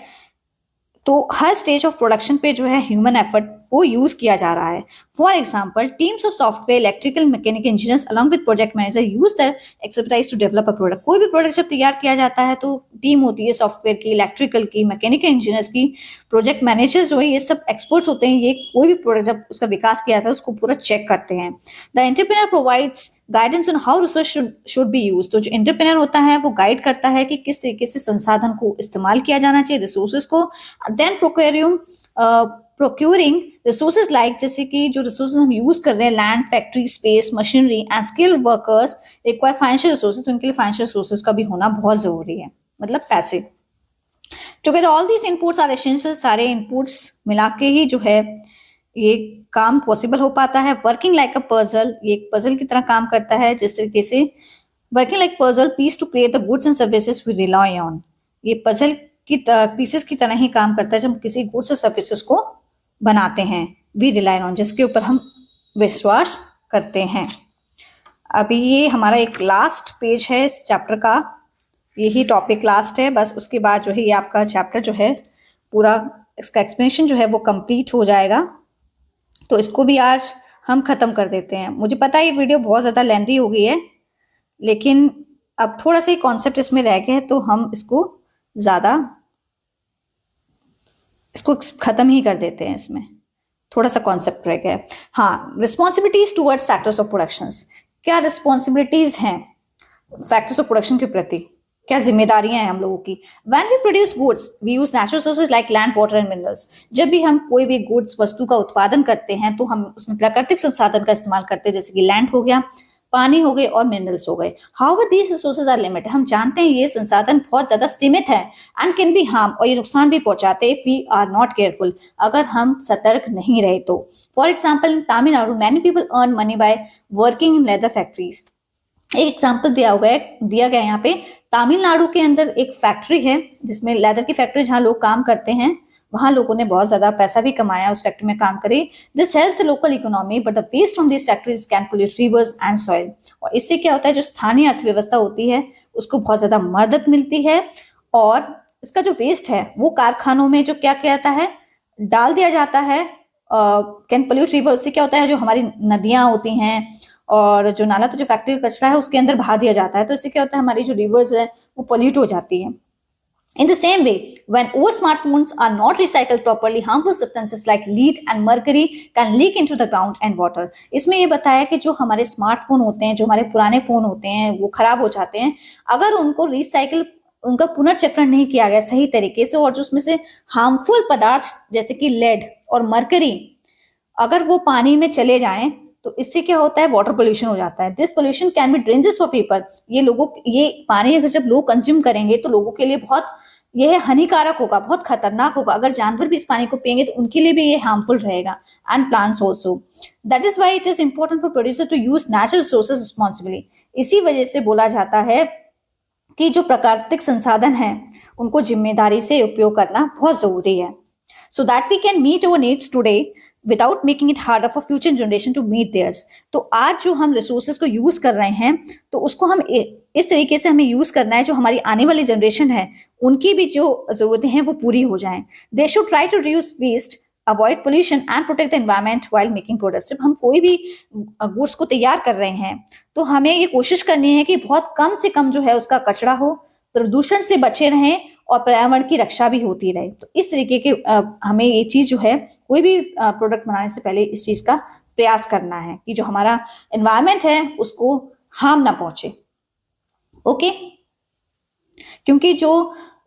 Speaker 1: तो हर स्टेज ऑफ प्रोडक्शन पे जो है ह्यूमन एफर्ट वो यूज किया जा रहा है। For example, teams of software, electrical, mechanical engineers along with project manager use their expertise to develop a product. कोई भी प्रोडक्ट जब तैयार किया जाता है तो टीम होती है सॉफ्टवेयर की, इलेक्ट्रिकल की, मैकेनिकल इंजीनियर्स की, प्रोजेक्ट मैनेजर्स जो है ये सब एक्सपर्ट्स होते हैं। ये कोई भी प्रोडक्ट जब उसका विकास किया जाता है उसको पूरा चेक करते हैं। The entrepreneur provides guidance on how resource should be use. तो जो एंटरप्रेन्योर होता है वो गाइड करता है कि किस तरीके से संसाधन को इस्तेमाल किया जाना चाहिए, रिसोर्सेज को। देन प्रोक्यूरिंग रिसोर्सेज लाइक, जैसे कि जो रिसोर्सेज हम यूज कर रहे हैं, land, factory, space, machinery and skilled workers require financial resources. तो उनके लिए फाइनेंशियल रिसोर्सेज का भी होना बहुत जरूरी है, मतलब पैसे। Together all these inputs are essential, सारे इनपुट्स मिला के ही जो है ये काम पॉसिबल हो पाता है। वर्किंग लाइक अ पजल, ये एक पजल की तरह काम करता है, जिस तरीके से working like puzzle piece to create the goods and services we rely on. ये पजल की पीसेस की तरह ही काम करता है जब हम किसी गुड्स और सर्विसेज को बनाते हैं, वी रिलाई ऑन, जिसके ऊपर हम विश्वास करते हैं। अभी ये हमारा एक लास्ट पेज है इस चैप्टर का, यही टॉपिक लास्ट है, बस उसके बाद जो है ये आपका चैप्टर जो है पूरा इसका एक्सप्लेनेशन जो है वो कंप्लीट हो जाएगा। तो इसको भी आज हम खत्म कर देते हैं। मुझे पता है ये वीडियो बहुत ज़्यादा लेंथी हो गई है, लेकिन अब थोड़ा सा कॉन्सेप्ट इसमें रह गया है, तो हम इसको खत्म ही कर देते हैं। इसमें थोड़ा सा कॉन्सेप्ट रह गया है। हाँ, responsibilities towards factors of productions. क्या रिस्पॉन्सिबिलिटीज हैं फैक्टर्स ऑफ प्रोडक्शन के प्रति, क्या जिम्मेदारियां हैं हम लोगों की। When we produce goods, we use natural sources like land, water and minerals. जब भी हम कोई भी गुड्स वस्तु का उत्पादन करते हैं तो हम उसमें प्राकृतिक संसाधन का इस्तेमाल करते हैं, जैसे कि लैंड हो गया, पानी हो गए और मिनरल्स हो गए। However, these resources are limited. हम जानते हैं ये संसाधन बहुत ज्यादा सीमित है and can be harm, और ये नुकसान भी पहुंचाते हैं if we are not careful, अगर हम सतर्क नहीं रहे तो। For example, in Tamil Nadu, many people earn money by working in leather factories. एक एग्जाम्पल दिया गया यहाँ पे। तमिलनाडु के अंदर एक फैक्ट्री है जिसमें लेदर की फैक्ट्री, जहाँ लोग काम करते हैं, वहां लोगों ने बहुत ज्यादा पैसा भी कमाया उस फैक्ट्री में काम करे। This helps the local economy, but the waste from this factories can pollute rivers and soil. और इससे क्या होता है, जो स्थानीय अर्थव्यवस्था होती है उसको बहुत ज्यादा मदद मिलती है, और इसका जो वेस्ट है वो कारखानों में जो क्या कहता है डाल दिया जाता है। कैन पोल्यूट रिवर, उससे क्या होता है जो हमारी नदियां होती हैं और जो नाला, तो जो फैक्ट्री का कचरा है उसके अंदर बहा दिया जाता है, तो इससे क्या होता है हमारी जो रिवर्स है वो पोल्यूट हो जाती है। In the same way, when old smartphones are not recycled properly, harmful substances like lead and mercury can leak into the ground and water. इसमें ये बताया कि जो हमारे स्मार्टफोन होते हैं, जो हमारे पुराने फोन होते हैं, वो खराब हो जाते हैं अगर उनको रिसाइकिल, उनका पुनर्चक्रण नहीं किया गया सही तरीके से, और जो उसमें से हार्मफुल पदार्थ जैसे कि लेड और मरकरी अगर वो पानी में चले जाएं तो इससे क्या होता है, वाटर पोल्यूशन हो जाता है। This pollution can be dangerous for people. ये पानी अगर जब लोग कंज्यूम करेंगे तो लोगों के लिए बहुत यह हानिकारक होगा, बहुत खतरनाक होगा। अगर जानवर भी इस पानी को पिएंगे तो उनके लिए भी ये हार्मफुल रहेगा, and plants also. That is why it is important for producer to use natural resources responsibly. इसी वजह से बोला जाता है कि जो प्राकृतिक संसाधन है उनको जिम्मेदारी से उपयोग करना बहुत जरूरी है, so that we can meet our needs today without making it harder for future generation to meet theirs. तो आज जो हम रिसोर्सेज को यूज कर रहे हैं तो उसको हम इस तरीके से हमें यूज करना है जो हमारी आने वाली जनरेशन है उनकी भी जो जरूरतें हैं वो पूरी हो जाएं। They should try to reduce waste, avoid pollution and protect the environment while making products. जब हम कोई भी गुड्स को तैयार कर रहे हैं तो हमें ये कोशिश करनी है कि बहुत कम से कम जो है उसका कचरा हो, प्रदूषण से बचे रहें और पर्यावरण की रक्षा भी होती रहे। तो इस तरीके के हमें ये चीज जो है, कोई भी प्रोडक्ट बनाने से पहले इस चीज का प्रयास करना है कि जो हमारा एनवायरमेंट है उसको हार्म ना पहुंचे। ओके, क्योंकि जो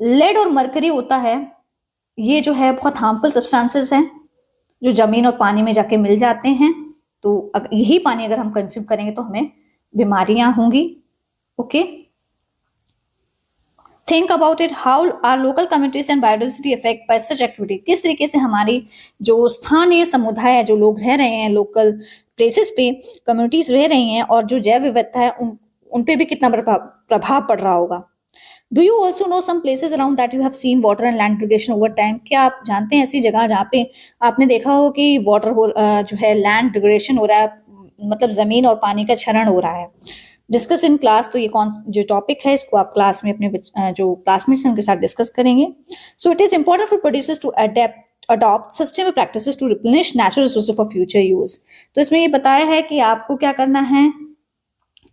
Speaker 1: लेड और मरकरी होता है ये जो है बहुत हार्मफुल सब्सटेंसेस हैं जो जमीन और पानी में जाके मिल जाते हैं। तो यही पानी अगर हम कंज्यूम करेंगे तो हमें बीमारियां होंगी। Okay, think about it, how are local communities and biodiversity affect by such activity. किस तरीके से हमारी जो स्थानीय समुदाय है, जो लोग रह रहे हैं लोकल प्लेसेस पे, कम्युनिटीज रह रही हैं और जो जैव विविधता है उन पे भी कितना प्रभाव पड़ रहा होगा। Do you also know some places around that you have seen water and land degradation over time. क्या आप जानते हैं ऐसी जगह जहाँ पे आपने देखा हो कि वाटर जो है लैंड डिग्रेडेशन हो रहा है, मतलब जमीन और पानी का क्षरण हो रहा है। डिस्कस इन क्लास, तो ये कौन जो टॉपिक है इसको आप क्लास में अपने जो क्लासमेट्स हैं उनके साथ डिस्कस करेंगे। So it is important for producers to adopt sustainable practices to replenish natural resources for future use. तो इसमें ये बताया है कि आपको क्या करना है,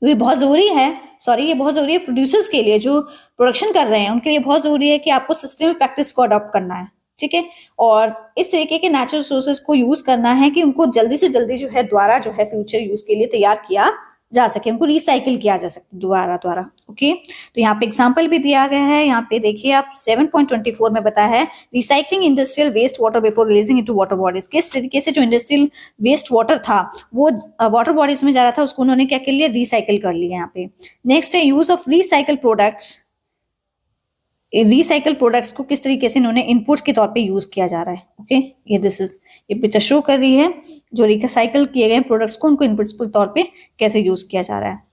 Speaker 1: ये बहुत जरूरी है, ये बहुत जरूरी है प्रोड्यूसर्स के लिए, जो प्रोडक्शन कर रहे हैं उनके लिए बहुत जरूरी है कि आपको सस्टेनेबल प्रैक्टिस को अडॉप्ट करना है। ठीक है, और इस तरीके के नेचुरल रिसोर्सेज को यूज करना है कि उनको जल्दी से जल्दी जो है दोबारा जो है फ्यूचर यूज के लिए तैयार किया जा सके, उनको रिसाइकिल किया जा सके दोबारा। ओके, तो यहाँ पे एग्जांपल भी दिया गया है। यहाँ पे देखिए आप 7.24 में बताया है recycling industrial waste water before releasing into water bodies. किस तरीके से जो इंडस्ट्रियल वेस्ट वाटर था वो वाटर बॉडीज में जा रहा था, उसको उन्होंने क्या कर लिया, रिसाइकिल कर लिया। यहाँ पे नेक्स्ट है use of recycle products. Recycle products को किस तरीके से इन्होंने इनपुट्स के तौर पे यूज किया जा रहा है। ओके, ये पिक्चर शो कर रही है जो रिसाइकल किए गए प्रोडक्ट्स को उनको इनपुट्स के तौर पे कैसे यूज किया जा रहा है।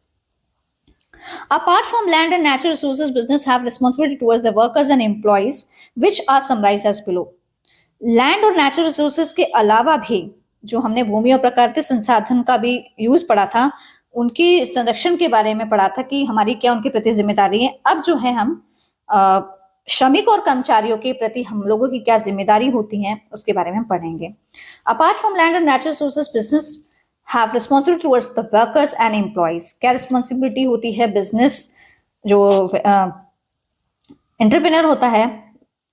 Speaker 1: Apart from land and natural resources, business have responsibility towards the workers and employees, which are summarized as below. Land और नेचुरल रिसोर्सेज के अलावा भी जो हमने भूमि और प्राकृतिक संसाधन का भी यूज पढ़ा था, उनके संरक्षण के बारे में पढ़ा था कि हमारी क्या उनके प्रति जिम्मेदारी है। अब जो है हम श्रमिक और कर्मचारियों के प्रति हम लोगों की क्या जिम्मेदारी होती है उसके बारे में हम पढ़ेंगे। Apart from land and natural resources, business have responsibility towards the workers and employees. क्या रिस्पॉन्सिबिलिटी होती है बिजनेस जो एंटरप्रेन्योर होता है,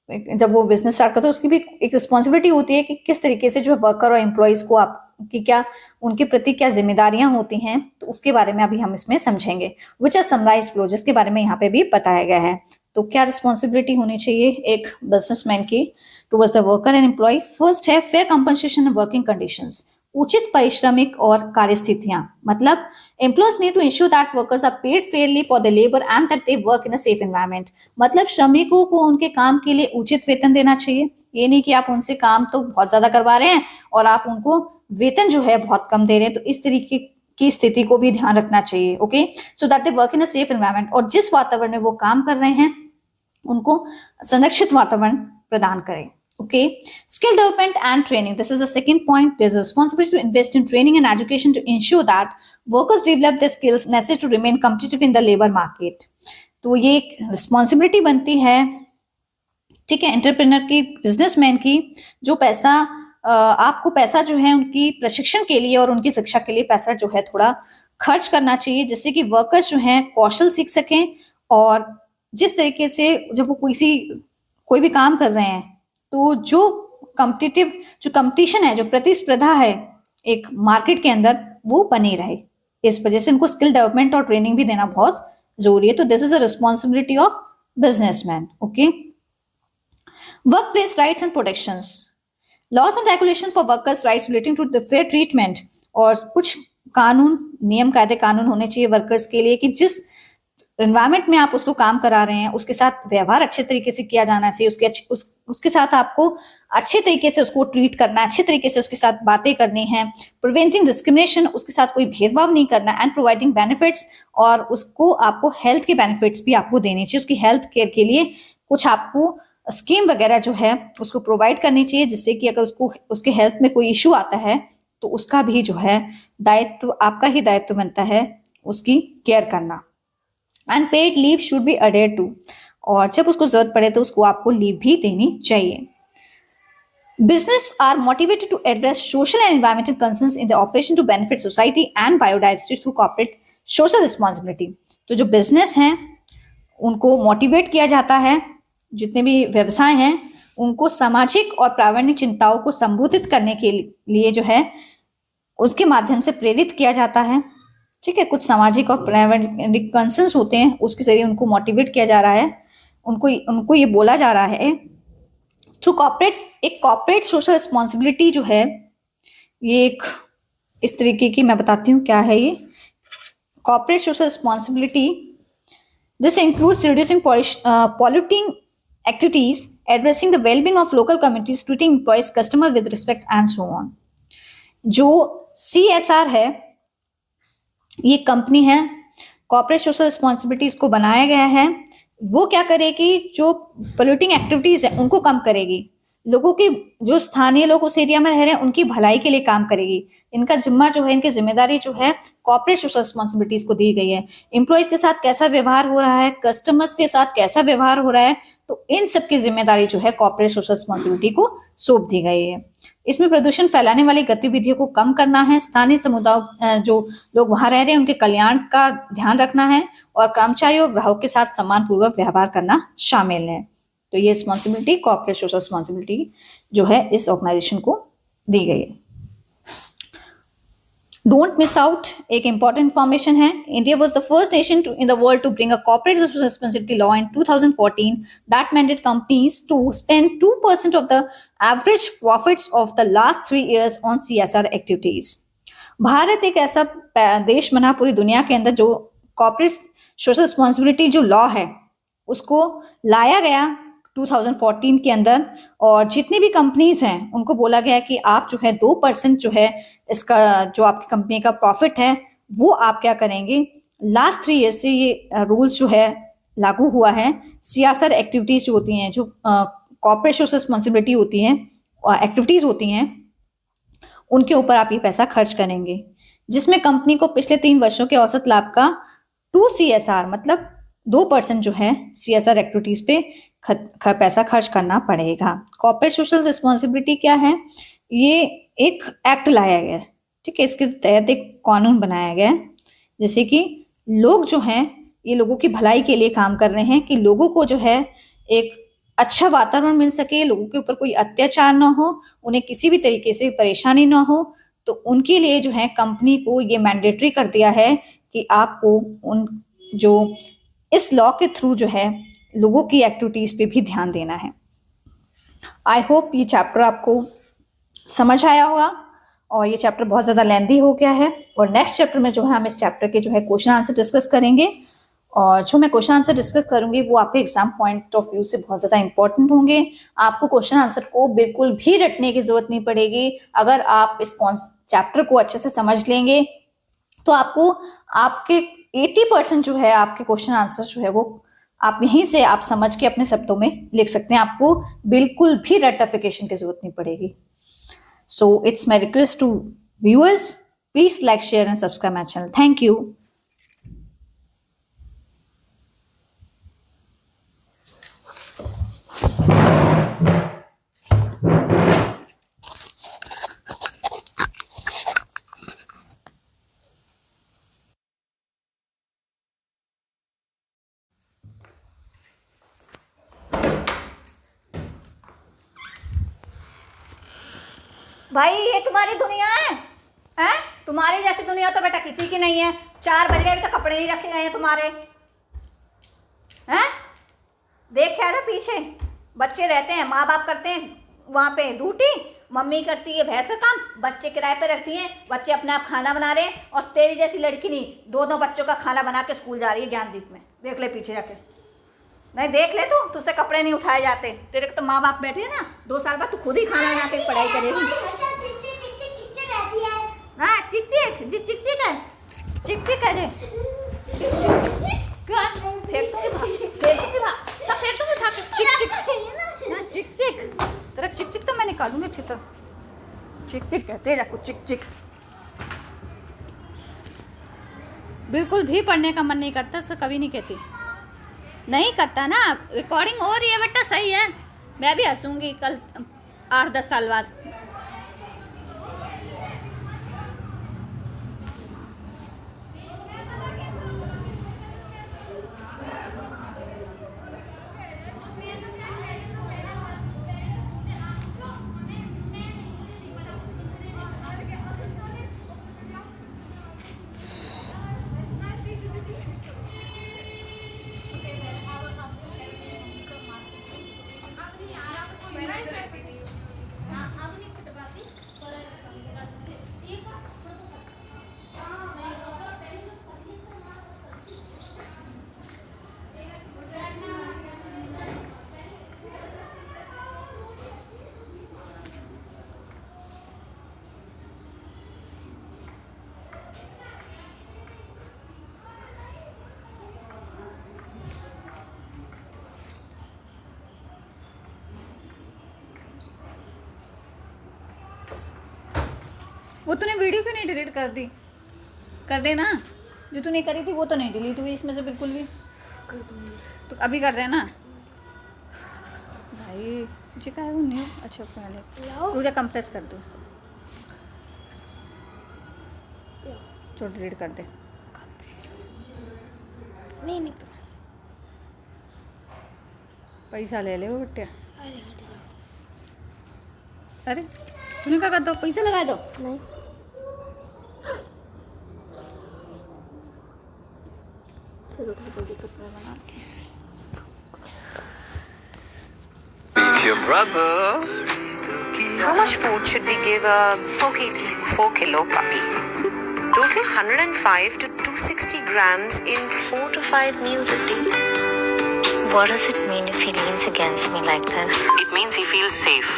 Speaker 1: जब वो बिजनेस स्टार्ट करता है उसकी भी एक रिस्पॉन्सिबिलिटी होती है कि किस तरीके से जो है वर्कर और एम्प्लॉयज को आपकी क्या उनके प्रति क्या जिम्मेदारियां होती हैं, तो उसके बारे में अभी हम इसमें समझेंगे। विच आर समराइज्ड बिलो, जिसके बारे में यहाँ पे भी बताया गया है। तो क्या रिस्पॉन्सिबिलिटी होनी चाहिए एक बिजनेसमैन की towards the worker and employ? First है fair compensation and working conditions, उचित पारिश्रमिक और कार्य स्थितियां। मतलब employers need to ensure that workers are paid fairly for the labour and that they work in a safe environment. मतलब श्रमिकों को उनके काम के लिए उचित वेतन देना चाहिए। ये नहीं कि आप उनसे काम तो बहुत ज्यादा करवा रहे हैं और आप उनको वेतन जो है बहुत कम दे रहे हैं। तो इस तरीके की स्थिति को भी ध्यान रखना चाहिए। Okay, so that they work in a safe environment, और जिस वातावरण में वो काम कर रहे हैं उनको संरक्षित वातावरण प्रदान करें। Okay, skill development and training. This is the second point. There's a responsibility to invest in training and education to ensure that workers develop the skills necessary to remain competitive in the labor market. तो ये एक रिस्पॉन्सिबिलिटी बनती है, ठीक है, एंटरप्रेन्योर की, बिजनेसमैन की, जो पैसा आपको पैसा जो है उनकी प्रशिक्षण के लिए और उनकी शिक्षा के लिए पैसा जो है थोड़ा खर्च करना चाहिए, जिससे कि वर्कर्स जो हैं कौशल सीख सकें। और जिस तरीके से जब वो कोई भी काम कर रहे हैं तो जो कंपटीशन है, जो प्रतिस्पर्धा है एक मार्केट के अंदर, वो बनी रहे। इस वजह से इनको स्किल डेवलपमेंट और ट्रेनिंग भी देना बहुत जरूरी है। तो this is a responsibility of businessman. Okay, work place rights and protections, laws and regulation for workers rights relating to the fair treatment. और कुछ कानून, नियम, कायदे, कानून होने चाहिए वर्कर्स के लिए कि जिस एनवायरमेंट में आप उसको काम करा रहे हैं उसके साथ व्यवहार अच्छे तरीके से किया जाना चाहिए। उसके साथ आपको अच्छे तरीके से उसको ट्रीट करना है, अच्छे तरीके से उसके साथ बातें करनी है। प्रिवेंटिंग डिस्क्रिमिनेशन, उसके साथ कोई भेदभाव नहीं करना। एंड प्रोवाइडिंग बेनिफिट्स, और आपको हेल्थ के बेनिफिट्स भी आपको देने चाहिए। उसकी हेल्थ केयर के लिए कुछ आपको स्कीम वगैरह जो है उसको प्रोवाइड करनी चाहिए, जिससे कि अगर उसके हेल्थ में कोई इश्यू आता है तो उसका भी जो है दायित्व, आपका ही दायित्व बनता है उसकी केयर करना। And paid leave should be adhere to, और जब उसको जरूरत पड़े तो उसको आपको लीव भी देनी चाहिए। Business are motivated to address social and environmental concerns in the operation to benefit society and biodiversity through corporate social responsibility. तो जो बिजनेस हैं उनको मोटिवेट किया जाता है, जितने भी व्यवसाय हैं उनको सामाजिक और पर्यावरणीय चिंताओं को संबोधित करने के लिए जो है उसके माध्यम से प्रेरित किया जाता है। ठीक है, कुछ सामाजिक और पर्यावरणिक कंसर्न्स होते हैं, उसके जरिए उनको मोटिवेट किया जा रहा है, उनको ये बोला जा रहा है थ्रू कॉर्पोरेट सोशल रिस्पॉन्सिबिलिटी जो है, ये एक इस तरीके की, मैं बताती हूँ क्या है ये corporate social responsibility. This includes reducing polluting activities, addressing the well-being of local communities, treating employees, customers with respect and so on. जो CSR है, ये कंपनी है, कॉर्पोरेट सोशल रिस्पॉन्सिबिलिटी, इसको बनाया गया है। वो क्या करेगी, जो पोल्यूटिंग एक्टिविटीज है उनको कम करेगी, लोगों की, जो स्थानीय लोग उस एरिया में रह रहे हैं उनकी भलाई के लिए काम करेगी। इनका जिम्मा जो है, इनकी जिम्मेदारी जो है कॉर्पोरेट सोशल रिस्पॉन्सिबिलिटीज को दी गई है। एम्प्लॉयज के साथ कैसा व्यवहार हो रहा है, कस्टमर्स के साथ कैसा व्यवहार हो रहा है, तो इन सब की जिम्मेदारी जो है कॉर्पोरेट सोशल रिस्पॉन्सिबिलिटी को सौंप दी गई है। इसमें प्रदूषण फैलाने वाली गतिविधियों को कम करना है, स्थानीय समुदाय जो लोग वहां रह रहे हैं उनके कल्याण का ध्यान रखना है, और कर्मचारियों और ग्राहकों के साथ सम्मानपूर्वक व्यवहार करना शामिल है। तो ये रिस्पॉन्सिबिलिटी, कॉर्पोरेट सोशल रिस्पॉन्सिबिलिटी जो है इस ऑर्गेनाइजेशन को दी गई है। डोंट मिस आउट, एक इंपॉर्टेंट इंफॉर्मेशन है। India was the first nation in the world to bring a corporate social responsibility law in 2014 that mandate companies to spend 2% of the average profits of the last 3 years on CSR activities. भारत एक ऐसा देश बना पूरी दुनिया के अंदर जो कॉर्पोरेट सोशल रिस्पॉन्सिबिलिटी जो लॉ है उसको लाया गया 2014 के अंदर, और जितनी भी कंपनीज हैं उनको बोला गया कि आप जो है 2% जो है इसका, जो आपकी कंपनी का प्रॉफिट है वो आप क्या करेंगे। लास्ट 3 years से ये रूल्स जो है लागू हुआ है। CSR एक्टिविटीज जो होती हैं, जो कॉर्पोरेट सोशल रिस्पॉन्सिबिलिटी होती हैं और एक्टिविटीज होती हैं, उनके ऊपर आप ये पैसा खर्च करेंगे। जिसमें कंपनी को पिछले 3 वर्षों के औसत लाभ का 2 CSR मतलब 2% जो है CSR एक्टिविटीज पे पैसा खर्च करना पड़ेगा। कॉर्पोरेट सोशल रिस्पॉन्सिबिलिटी क्या है? ये एक एक्ट लाया गया है, ठीक है, इसके तहत एक कानून बनाया गया है, जैसे कि लोग जो हैं ये लोगों की भलाई के लिए काम कर रहे हैं कि लोगों को जो है एक अच्छा वातावरण मिल सके, लोगों के ऊपर कोई अत्याचार ना हो, उन्हें किसी भी तरीके से परेशानी ना हो। तो उनके लिए जो है कंपनी को ये मैंडेटरी कर दिया है कि आपको उन जो इस लॉ के थ्रू जो है लोगों की एक्टिविटीज पे भी ध्यान देना है। आई होप ये चैप्टर आपको समझ आया होगा, और ये चैप्टर बहुत ज़्यादा लेंथी हो गया है, और नेक्स्ट चैप्टर में जो है हम इस चैप्टर के जो है क्वेश्चन आंसर डिस्कस करेंगे, और जो मैं क्वेश्चन आंसर डिस्कस करूंगी वो आपके एग्जाम पॉइंट ऑफ व्यू से बहुत ज़्यादा इंपॉर्टेंट होंगे। आपको क्वेश्चन आंसर को बिल्कुल भी रटने की जरूरत नहीं पड़ेगी। अगर आप इस चैप्टर को अच्छे से समझ लेंगे तो आपको आपके 80% जो है आपके क्वेश्चन आंसर जो है वो आप यहीं से आप समझ के अपने शब्दों में लिख सकते हैं। आपको बिल्कुल भी रेक्टिफिकेशन की जरूरत नहीं पड़ेगी। So it's my request to viewers, please like, share and subscribe my channel. Thank you.
Speaker 2: भाई ये तुम्हारी दुनिया है? हैं? तुम्हारी जैसी दुनिया तो बेटा किसी की नहीं है। 4 बज गए अभी तक कपड़े नहीं रखे गए हैं तुम्हारे। हैं? देख क्या है पीछे बच्चे रहते हैं, माँ बाप करते हैं वहाँ पे ड्यूटी, मम्मी करती है भैंस का काम, बच्चे किराए पे रखती हैं, बच्चे अपने आप खाना बना रहे हैं, और तेरी जैसी लड़की नहीं, 2 बच्चों का खाना बना के स्कूल जा रही है ज्ञानदीप में। देख ले पीछे जाके, नहीं देख ले, तू तुझसे कपड़े नहीं उठाए जाते। तेरे तो माँ बाप बैठे हैं ना, 2 साल बाद तू खुद ही खाना बना के पढ़ाई करेगी। हाँ चिक चिक जी, चिक चिक है, चिक चिक है जी, क्यों फेंक दूंगी, फेंक दूंगी, सब फेंक दूंगी उठा के। चिक चिक ना, चिक चिक, तेरा चिक चिक तो मैं निकालूंगी छितर। चिक चिक कहते हैं जाको, चिक चिक। बिल्कुल भी पढ़ने का मन नहीं करता, उसका कभी नहीं कहती, नहीं करता ना। रिकॉर्डिंग हो रही है बेटा, सही है, मैं भी हंसूंगी कल 8-10 साल बाद। वो तूने वीडियो क्यों नहीं डिलीट कर दी? कर दे ना, जो तूने करी थी वो तो नहीं डिलीट हुई इसमें से बिल्कुल भी। कर दूँगी तो अभी कर देना भाई। मुझे क्या है वो न्यू, अच्छा पहले मुझे कंप्रेस कर दो उसको, जो डिलीट कर दे। नहीं पैसा ले ले वो बेटे। अरे तूने क्या कर दो, पैसा लगा दो। नहीं चलो कोई दिक्कत नहीं, बना के
Speaker 3: Your brother. How much food should we give a 4 kilo puppy? Total 105 to 260 grams in 4 to 5 meals a day.
Speaker 4: What does it mean if he leans against me like this?
Speaker 3: It means he feels safe.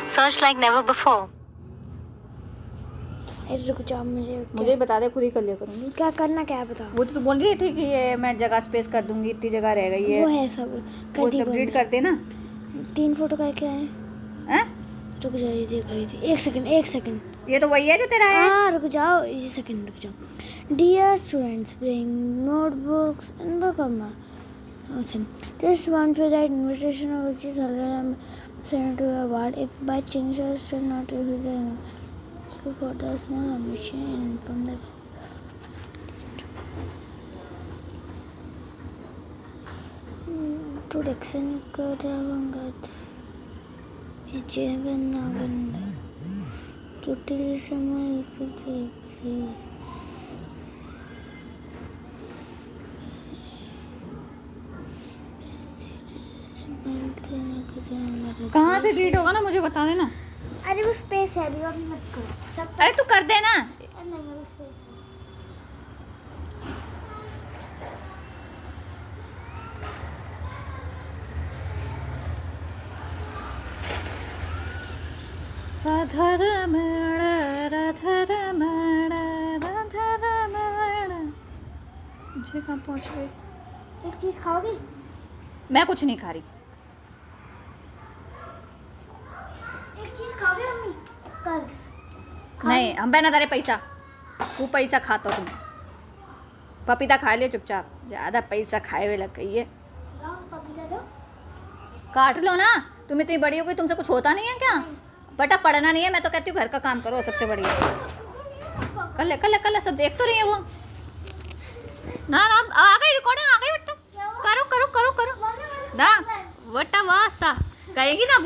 Speaker 4: Search like never before.
Speaker 5: रुक जाओ,
Speaker 1: मुझे बता दे, खुद ही कर लिया करूँगी।
Speaker 5: क्या करना, क्या है बता।
Speaker 1: वो तो तू बोल रही थी कि ये मैं जगह स्पेस कर दूंगी, इतनी जगह रह गई है।
Speaker 5: वो है सब
Speaker 1: वो सब डिलीट कर दे ना।
Speaker 5: 3 फोटो का क्या है?
Speaker 1: हैं?
Speaker 5: रुक जाओ, ये देख रही थी, 1 सेकंड
Speaker 2: ये तो वही है जो तेरा है।
Speaker 5: हाँ रुक जाओ, ये सेकंड रुक जाओ। Dear students, bring notebooks and book this one for that invitation of which is already sent to your ward. If by chance you are still not able to for the small omission and inform the to Dixon Karavangat Jevan Naganda to tell someone
Speaker 2: कहाँ से डिलीट होगा ना मुझे बता देना।
Speaker 5: अरे वो स्पेस है, अभी और मत करो सब।
Speaker 2: अरे तू कर देना।
Speaker 5: नहीं वो स्पेस
Speaker 2: राधारमण राधारमण राधारमण। मुझे कहाँ पहुँच गई?
Speaker 5: एक चीज खाओगी?
Speaker 2: मैं कुछ नहीं खा रही।
Speaker 5: एक चीज खाओगे मम्मी? कल
Speaker 2: नहीं हम ना तारे पैसा, तू पैसा खाता तुम। पपीता खा ले चुपचाप, ज़्यादा पैसा खाए हुए लग गई है।
Speaker 5: पपीता दो।
Speaker 2: काट लो ना, तुम इतनी बड़ी हो गई, तुमसे कुछ होता नहीं है क्या? बेटा पढ़ना नहीं है, मैं तो कहती हूँ घर का काम करो, सबसे बढ़िया। कल सब देख तो रही है वो। ना आ गई रिकॉर्डिंग, आ गई बेटा। करो करो करो करो ना बेटा, वाह सा कहेगी ना।